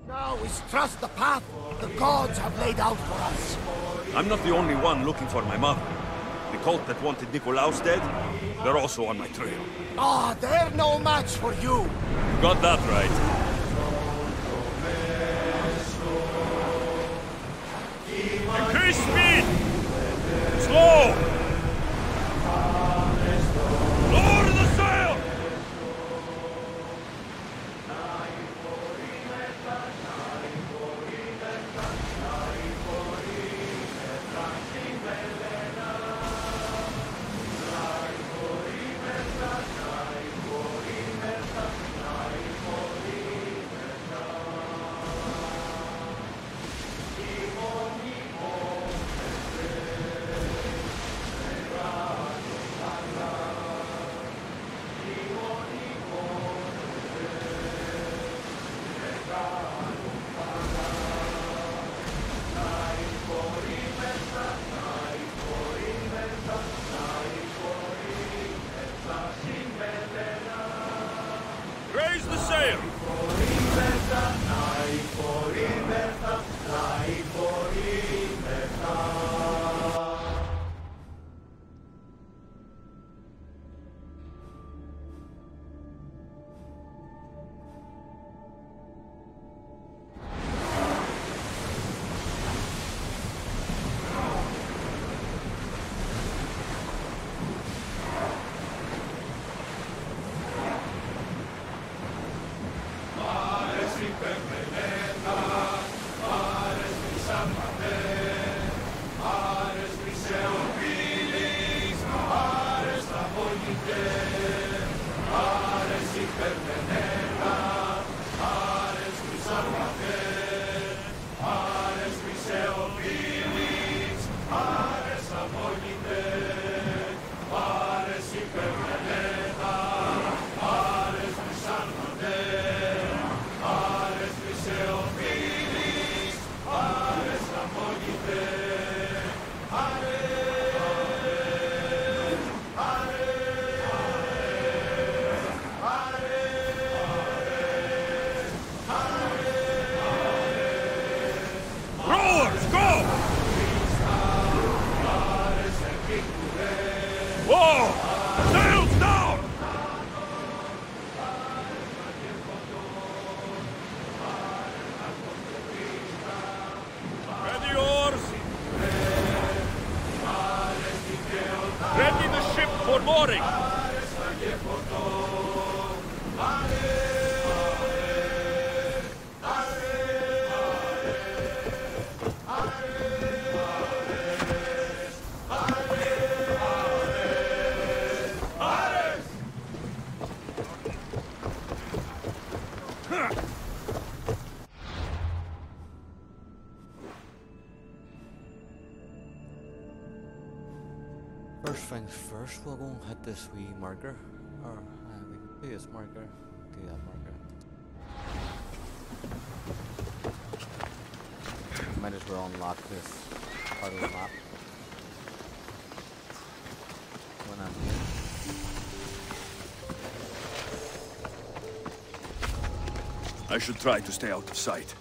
Now is trust the path the gods have laid out for us. I'm not the only one looking for my mother. The cult that wanted Nicolaus dead, they're also on my trail. Ah, they're no match for you. Got that right. Increase speed! Slow! Lower the sail! Raise the sail! First things first, we'll go and hit this wee marker. Or, we can do this marker. Do that marker. Might as well unlock this part of the map. When I'm here. I should try to stay out of sight.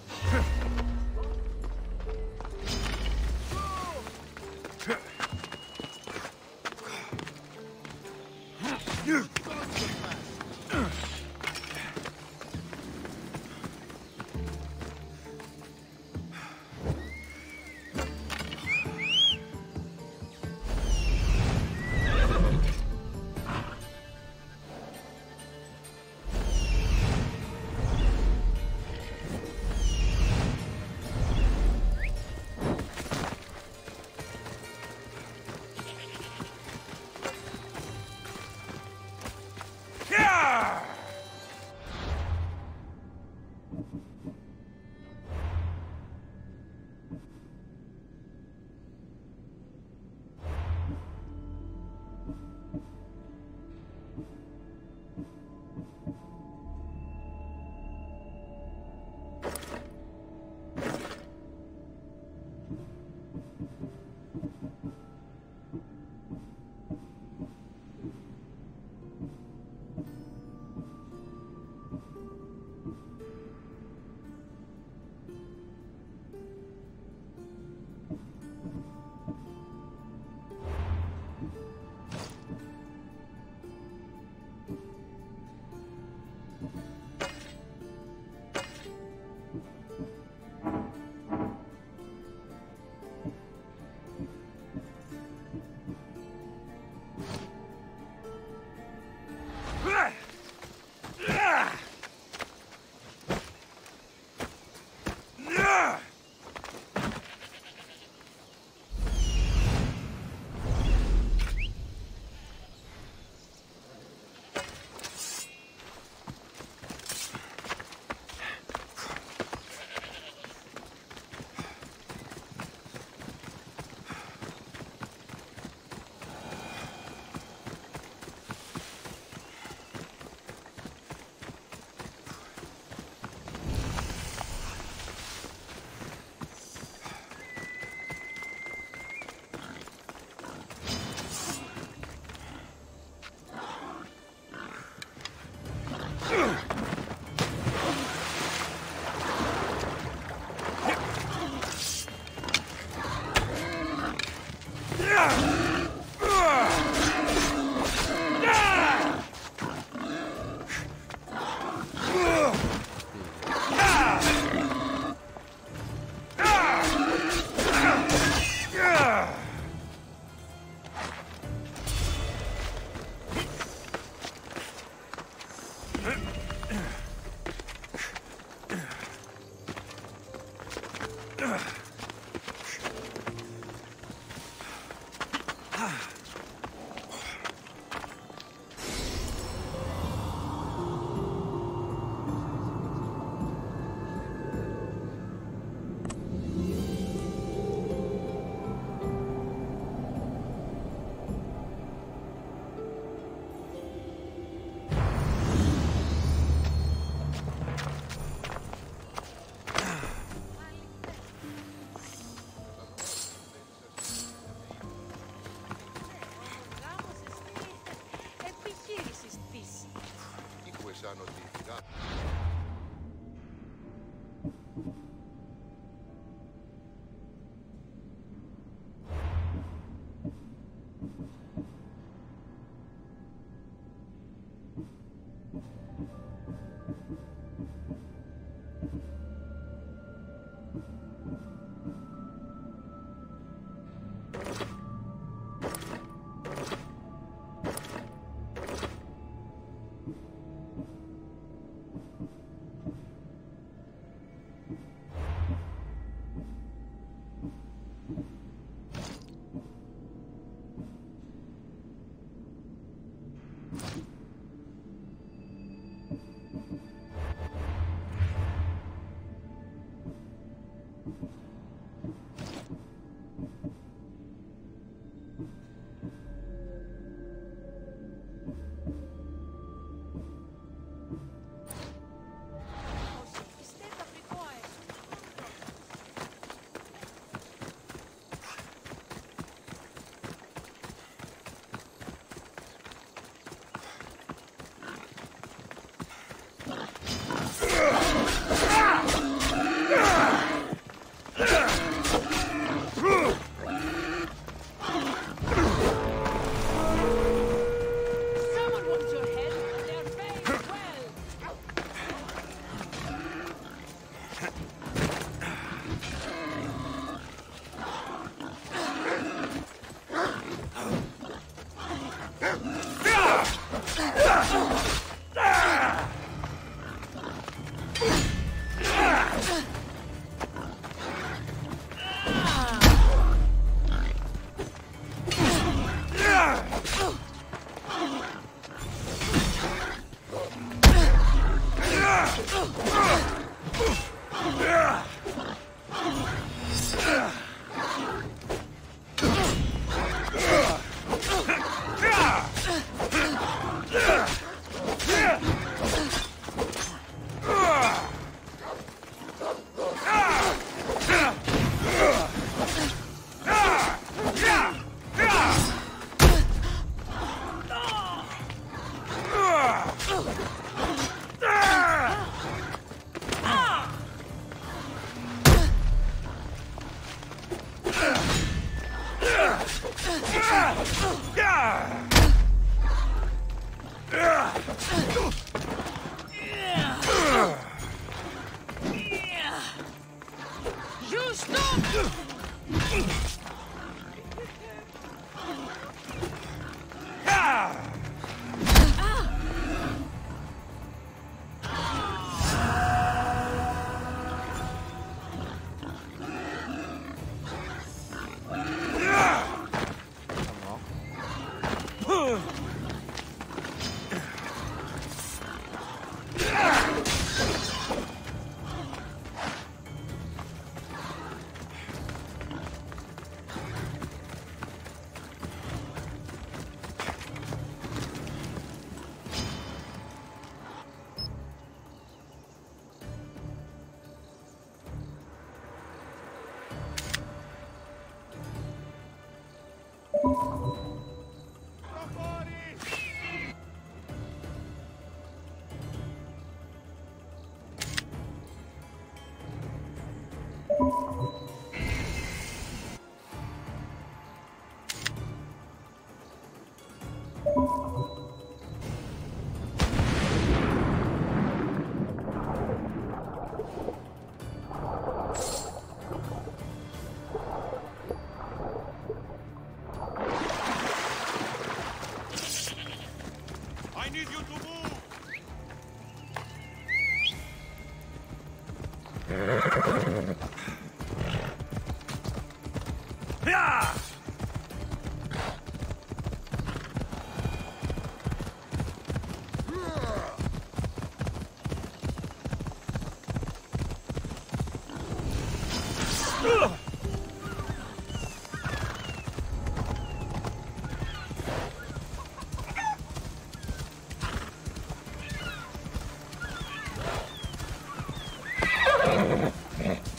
You stop!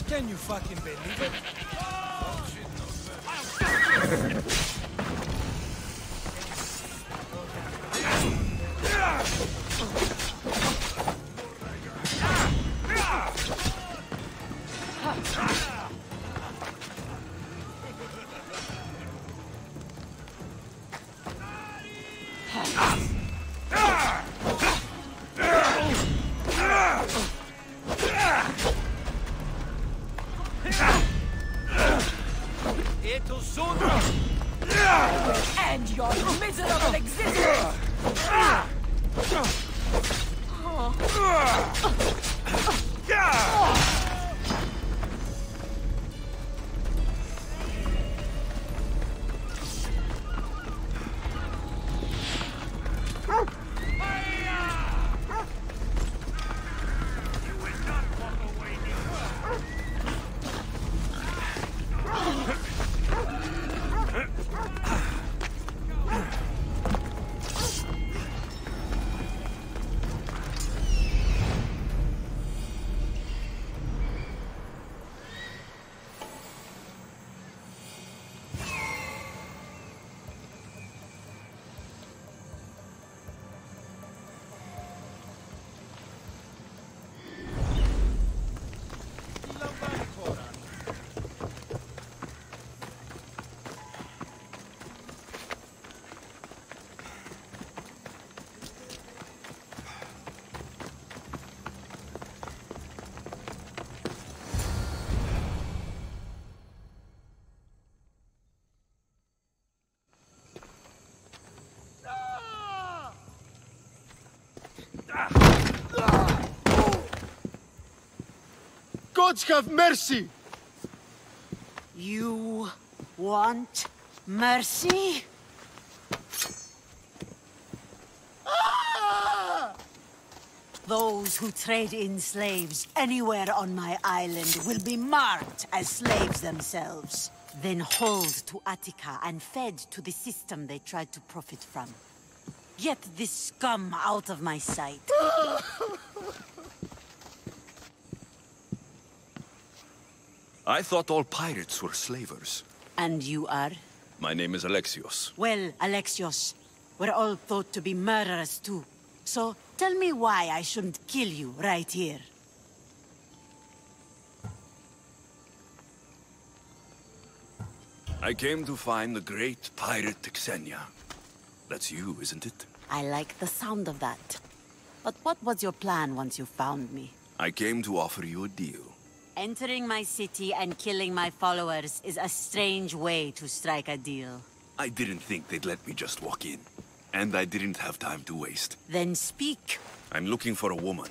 Can you fucking believe it? And your miserable existence! Gods have mercy! You want mercy? Those who trade in slaves anywhere on my island will be marked as slaves themselves, then hauled to Attica and fed to the system they tried to profit from. Get this scum out of my sight. I thought all pirates were slavers. And you are? My name is Alexios. Well, Alexios, we're all thought to be murderers too. So, tell me why I shouldn't kill you right here. I came to find the great pirate Xenia. That's you, isn't it? I like the sound of that. But what was your plan once you found me? I came to offer you a deal. Entering my city and killing my followers is a strange way to strike a deal. I didn't think they'd let me just walk in. And I didn't have time to waste. Then speak. I'm looking for a woman.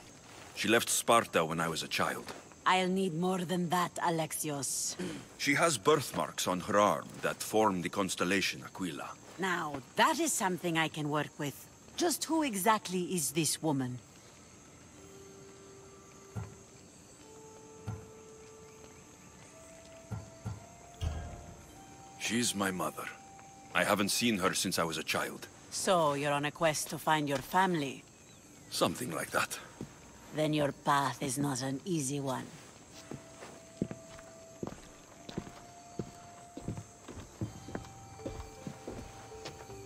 She left Sparta when I was a child. I'll need more than that, Alexios. She has birthmarks on her arm that form the constellation Aquila. Now, that is something I can work with. Just who exactly is this woman? She's my mother. I haven't seen her since I was a child. So, you're on a quest to find your family? Something like that. Then your path is not an easy one.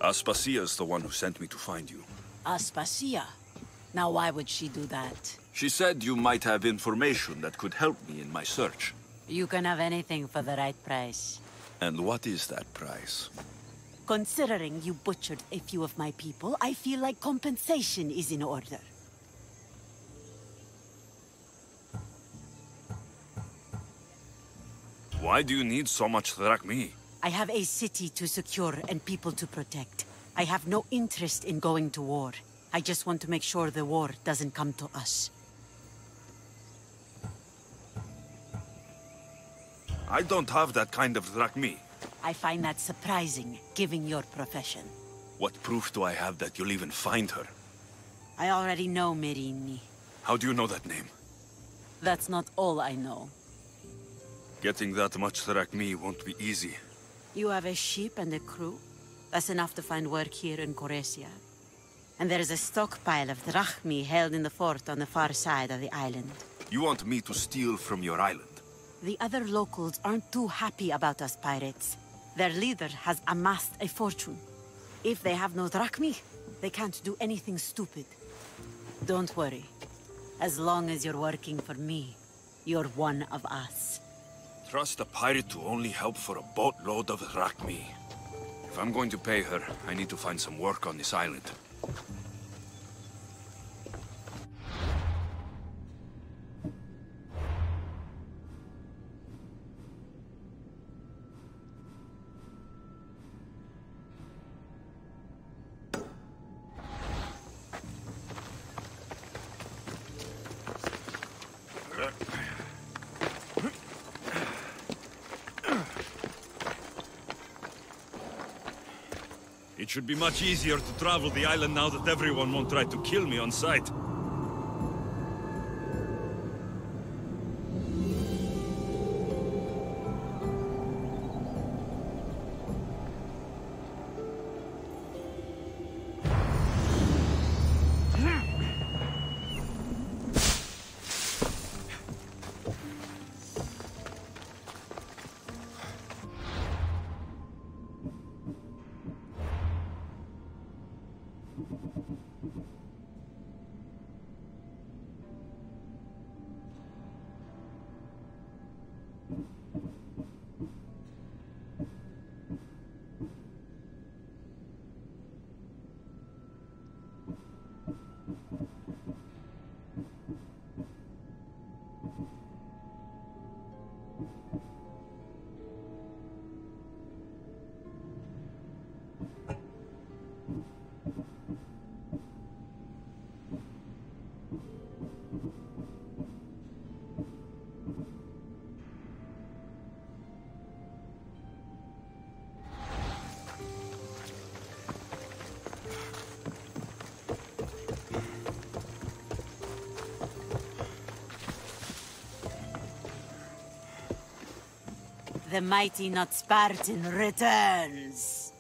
Aspasia's the one who sent me to find you. Aspasia? Now why would she do that? She said you might have information that could help me in my search. You can have anything for the right price. And what is that price? Considering you butchered a few of my people, I feel like compensation is in order. Why do you need so much drachmi? I have a city to secure and people to protect. I have no interest in going to war. I just want to make sure the war doesn't come to us. I don't have that kind of drachmi. I find that surprising, given your profession. What proof do I have that you'll even find her? I already know Merini. How do you know that name? That's not all I know. Getting that much drachmi won't be easy. You have a ship and a crew? That's enough to find work here in Coresia. And there is a stockpile of drachmi held in the fort on the far side of the island. You want me to steal from your island? The other locals aren't too happy about us pirates. Their leader has amassed a fortune. If they have no drachmi, they can't do anything stupid. Don't worry. As long as you're working for me, you're one of us. Trust a pirate to only help for a boatload of drachmi. If I'm going to pay her, I need to find some work on this island. It should be much easier to travel the island now that everyone won't try to kill me on sight. The mighty not Spartan returns.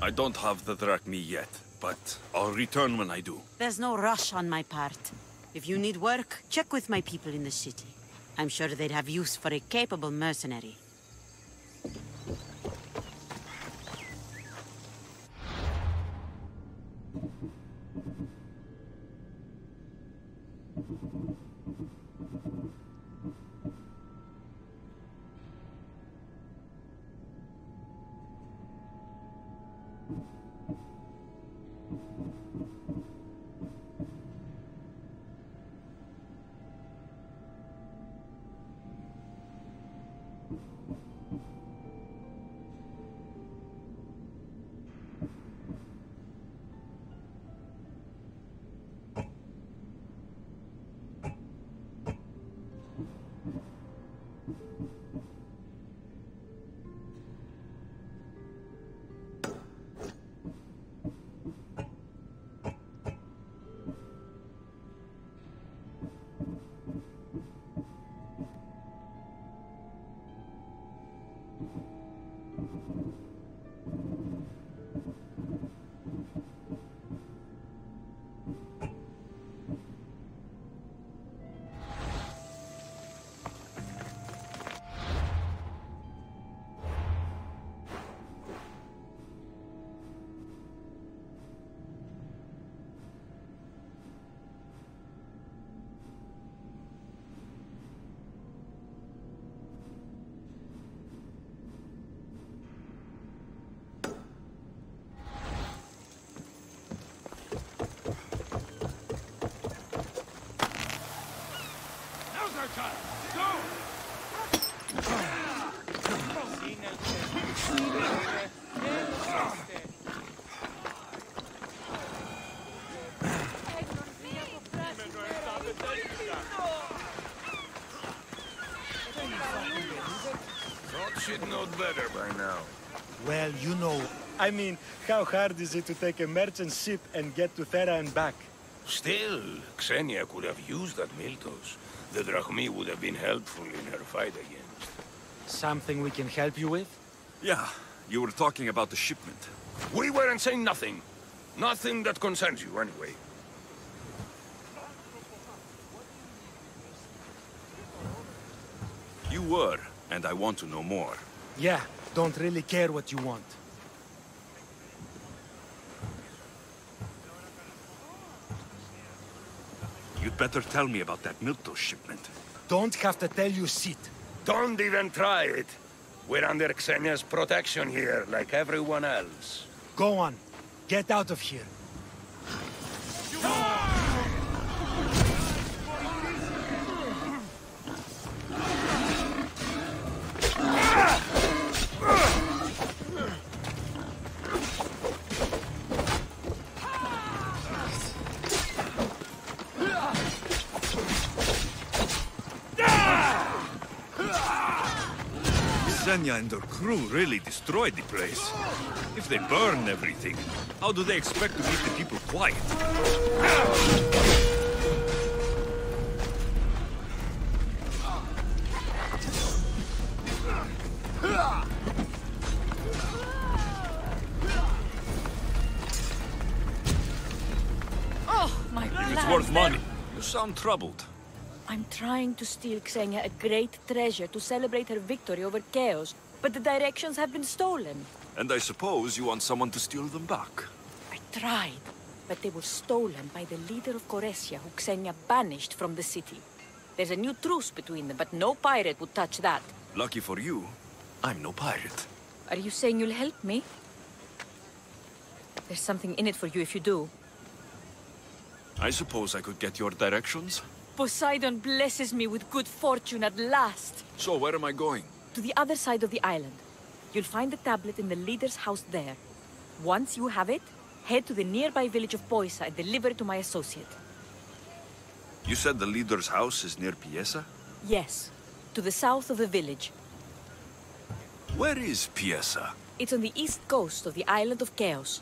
I don't have the drachmi yet, but I'll return when I do. There's no rush on my part. If you need work, check with my people in the city. I'm sure they'd have use for a capable mercenary. Should know better by now. Well, you know. I mean, how hard is it to take a merchant ship and get to Thera and back? Still, Xenia could have used that Miltos. The Drachmi would have been helpful in her fight against. Something we can help you with? Yeah, you were talking about the shipment. We weren't saying nothing. Nothing that concerns you, anyway. You were, and I want to know more. Yeah, don't really care what you want. You'd better tell me about that Miltos shipment. Don't have to tell you shit. Don't even try it. We're under Xenia's protection here, like everyone else. Go on. Get out of here. Xenia and her crew really destroyed the place. If they burn everything, how do they expect to keep the people quiet? Oh, my It's worth money. You sound troubled. I'm trying to steal Xenia a great treasure to celebrate her victory over Chaos, but the directions have been stolen. And I suppose you want someone to steal them back. I tried, but they were stolen by the leader of Koresia, who Xenia banished from the city. There's a new truce between them, but no pirate would touch that. Lucky for you, I'm no pirate. Are you saying you'll help me? There's something in it for you if you do. I suppose I could get your directions? Poseidon blesses me with good fortune at last. So where am I going? To the other side of the island. You'll find the tablet in the leader's house there. Once you have it, head to the nearby village of Poisa and deliver it to my associate. You said the leader's house is near Piesa? Yes, to the south of the village. Where is Piesa? It's on the east coast of the island of Chaos.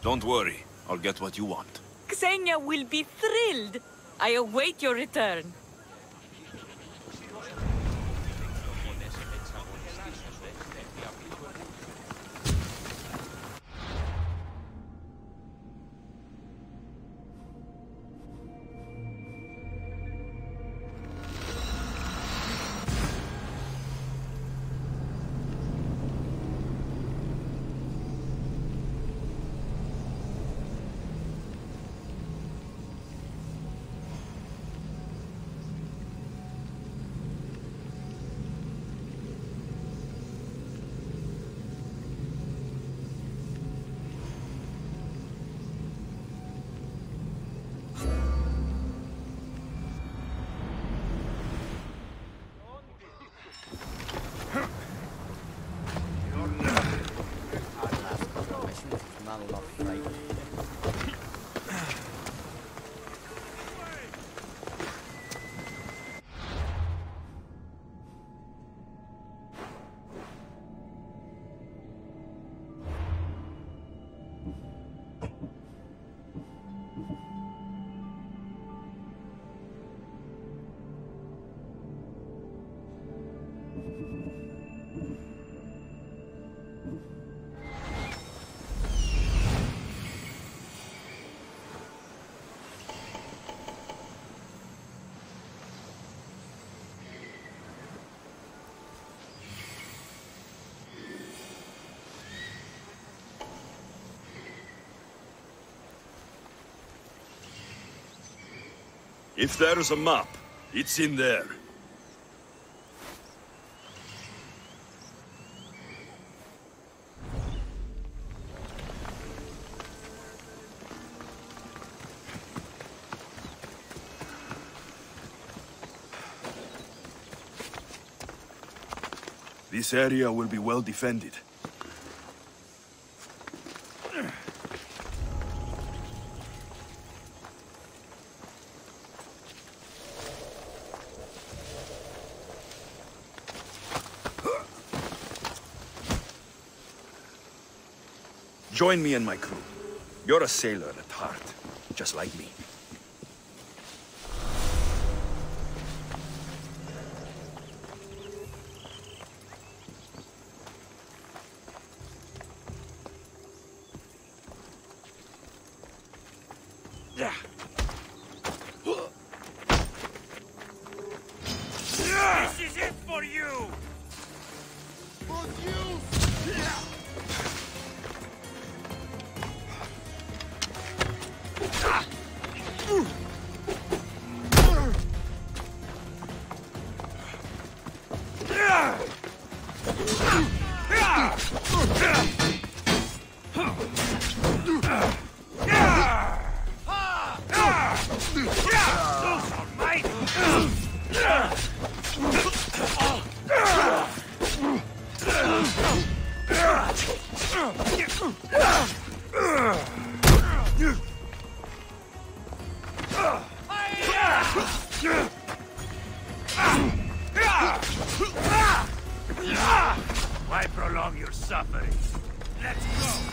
Don't worry, I'll get what you want. Xenia will be thrilled! I await your return. If there's a map, it's in there. This area will be well defended. Join me and my crew. You're a sailor at heart, just like me. This is it for you! Why prolong your suffering? Let's go!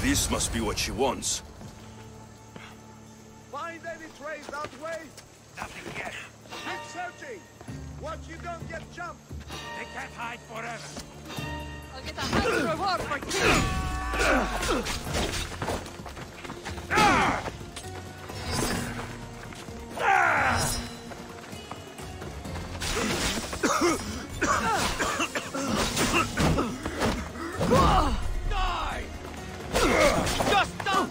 This must be what she wants. Find any trace that way? Nothing yet. Keep searching! Watch you don't get jumped! They can't hide forever. I'll get a handsome reward for killing! Die! Just stop!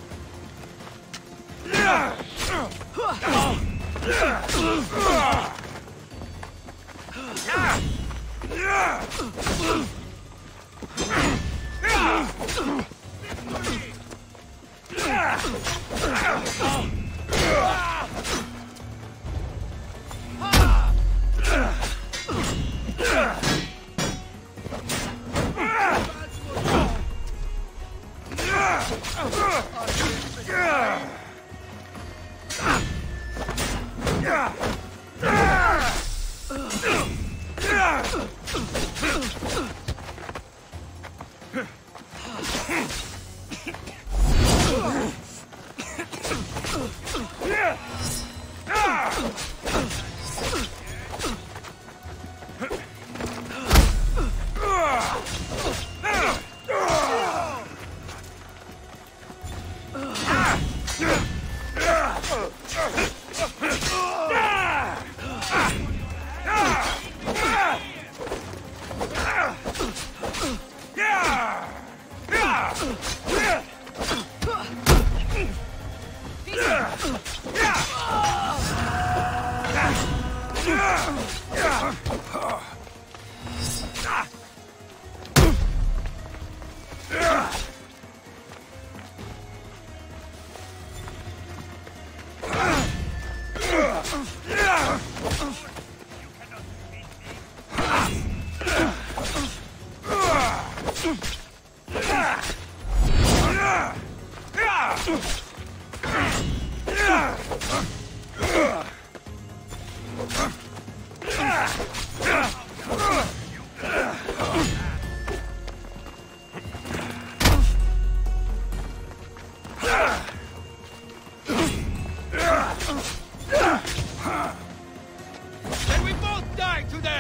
Then we both die today!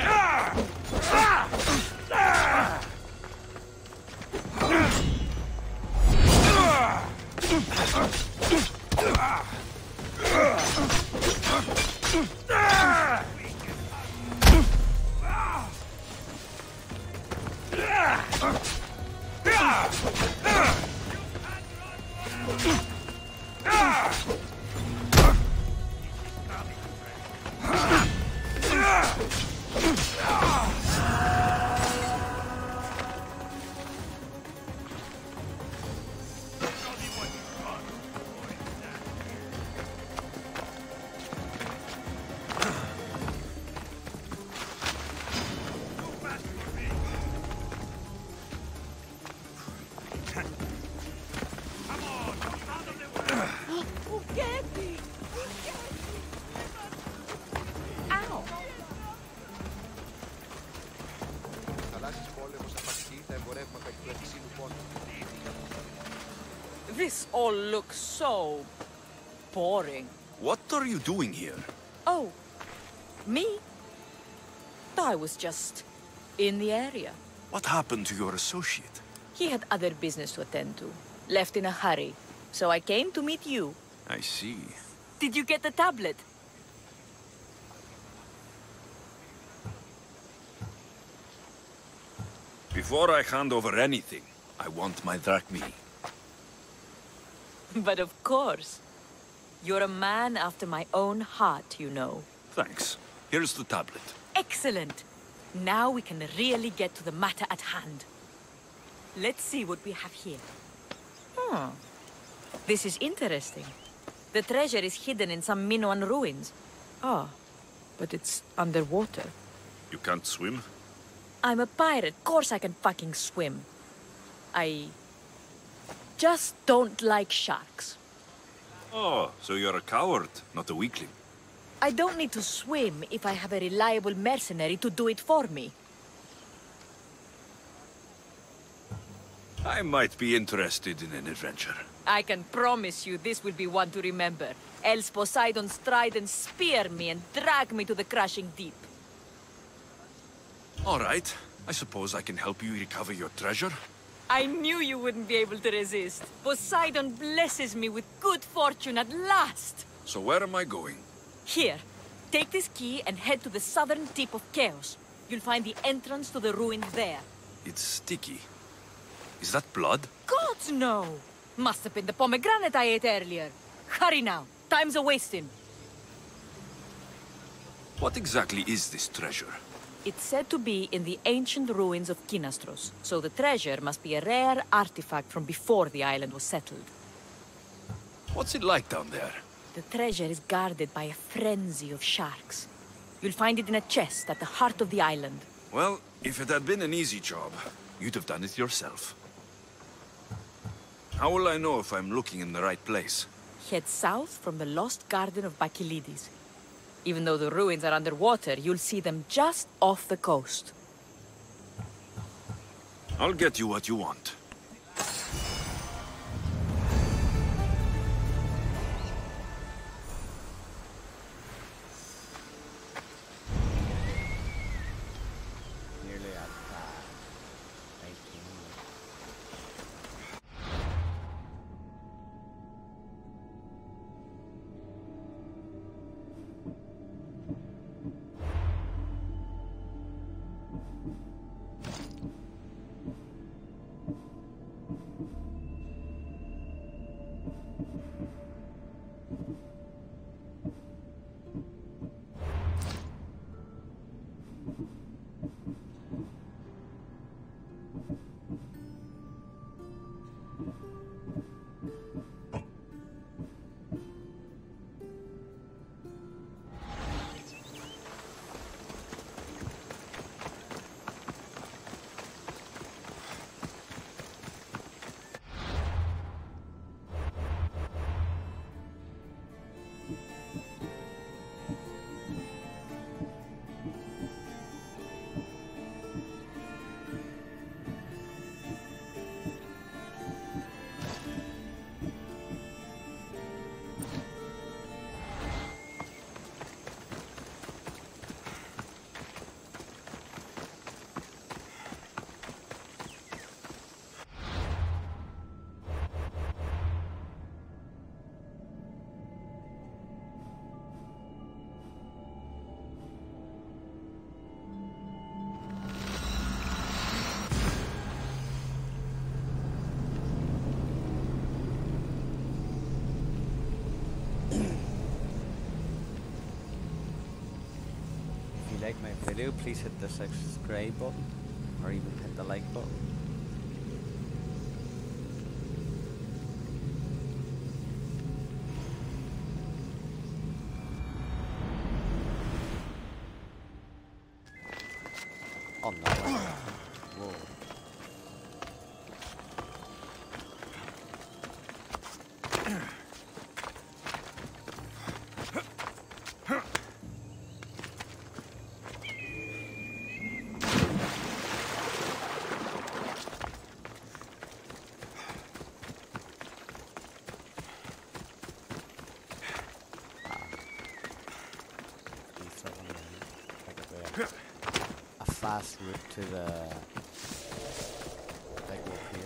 This all looks so boring. What are you doing here? Oh, me? I was just in the area. What happened to your associate? He had other business to attend to. Left in a hurry. So I came to meet you. I see. Did you get the tablet? Before I hand over anything, I want my drachmi. But of course. You're a man after my own heart, you know. Thanks. Here's the tablet. Excellent. Now we can really get to the matter at hand. Let's see what we have here. This is interesting. The treasure is hidden in some Minoan ruins. But it's underwater. You can't swim? I'm a pirate. Of course I can fucking swim. I just don't like sharks. Oh, so you're a coward, not a weakling. I don't need to swim if I have a reliable mercenary to do it for me. I might be interested in an adventure. I can promise you this will be one to remember. Else Poseidon's trident spear me and drag me to the crashing deep. All right. I suppose I can help you recover your treasure. I knew you wouldn't be able to resist. Poseidon blesses me with good fortune at last. So where am I going? Here, take this key and head to the southern tip of Chaos. You'll find the entrance to the ruins there. It's sticky. Is that blood? God, no! Must have been the pomegranate I ate earlier. Hurry now. Time's a-wasting. What exactly is this treasure? It's said to be in the ancient ruins of Kinastros, so the treasure must be a rare artifact from before the island was settled. What's it like down there? The treasure is guarded by a frenzy of sharks. You'll find it in a chest at the heart of the island. Well, if it had been an easy job, you'd have done it yourself. How will I know if I'm looking in the right place? Head south from the lost garden of Bacchylides. Even though the ruins are underwater, you'll see them just off the coast. I'll get you what you want. Nearly at that. 19. do, please hit the subscribe button, or even hit the like button. Oh no. Whoa. A fast route to the big wolf here.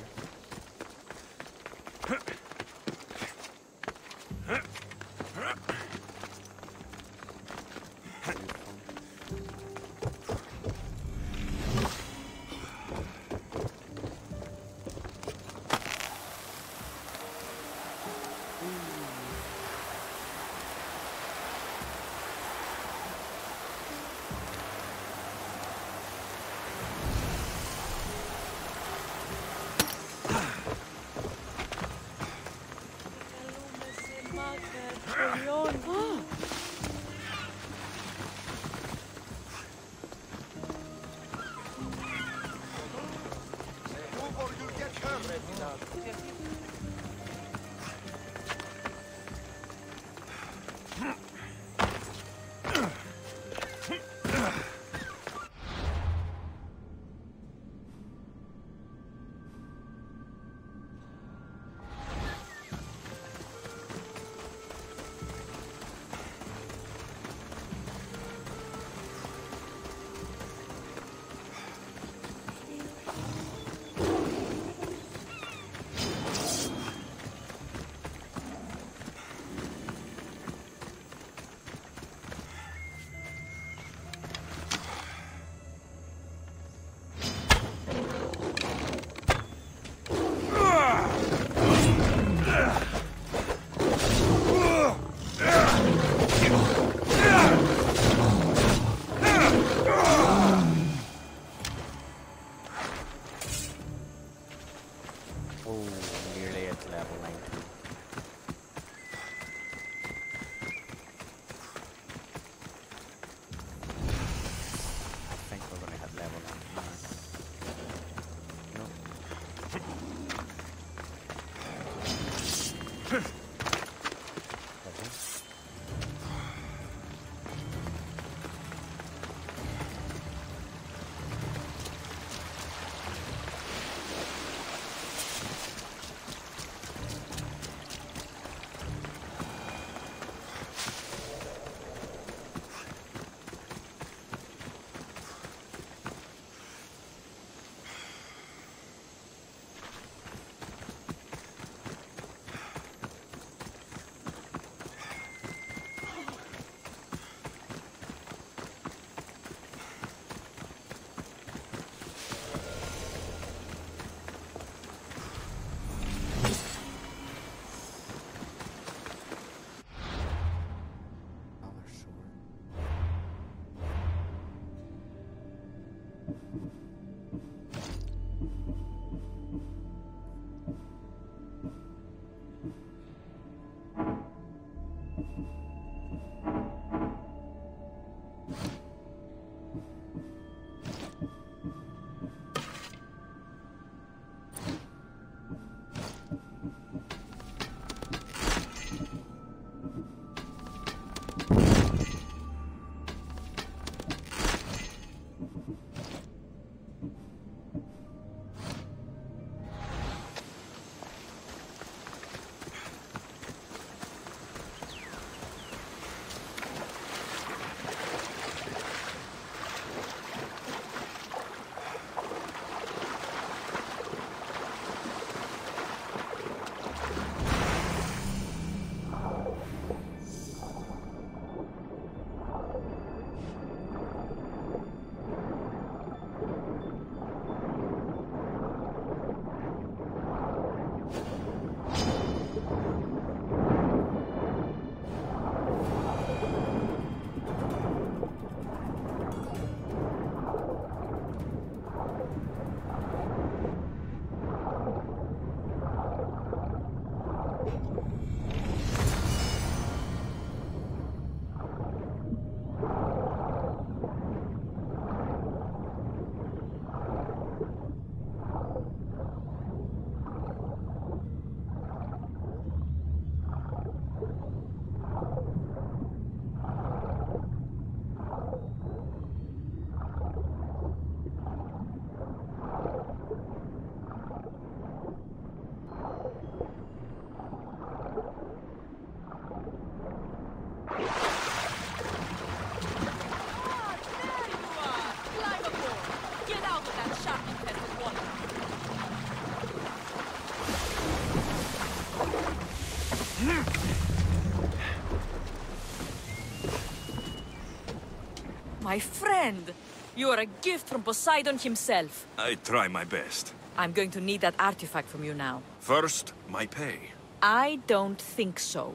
My friend, you are a gift from Poseidon himself. I try my best. I'm going to need that artifact from you now. First, my pay. I don't think so.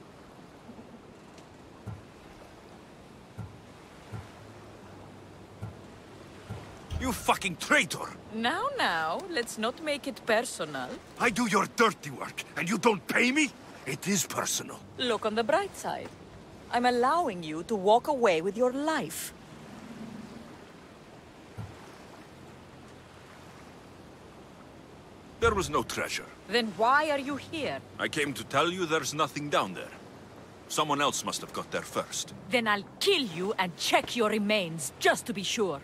You fucking traitor! Now, let's not make it personal. I do your dirty work, and you don't pay me? It is personal. Look on the bright side. I'm allowing you to walk away with your life. There was no treasure. Then why are you here? I came to tell you there's nothing down there. Someone else must have got there first. Then I'll kill you and check your remains, just to be sure.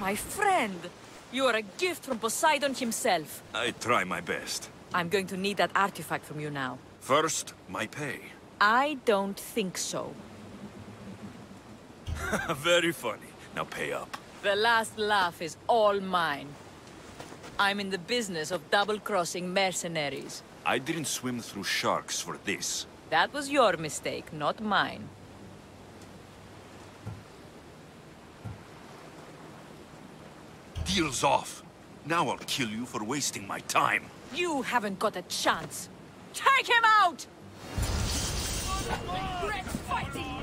My friend, you are a gift from Poseidon himself. I try my best. I'm going to need that artifact from you now. First, my pay. I don't think so. Very funny. Now pay up. The last laugh is all mine. I'm in the business of double-crossing mercenaries. I didn't swim through sharks for this. That was your mistake, not mine. Deal's off. Now I'll kill you for wasting my time. You haven't got a chance. Take him out! Regret fighting!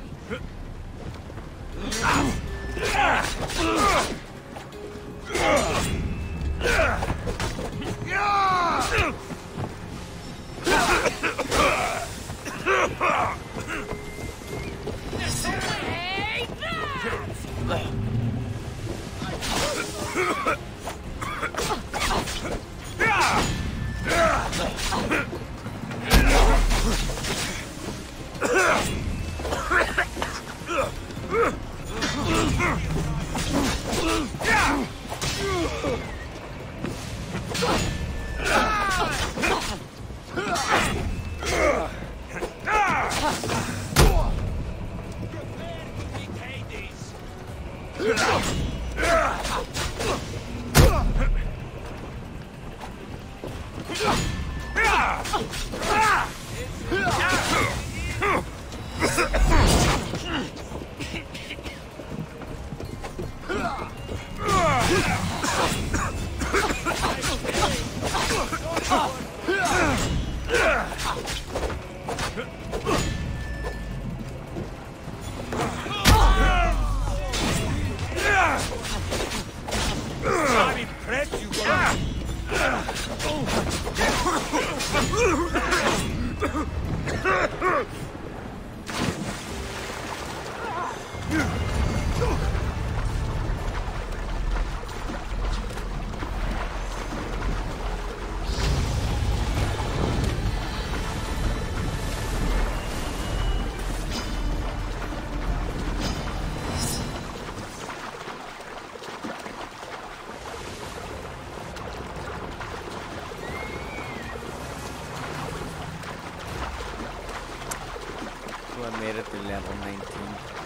I made it to level 19.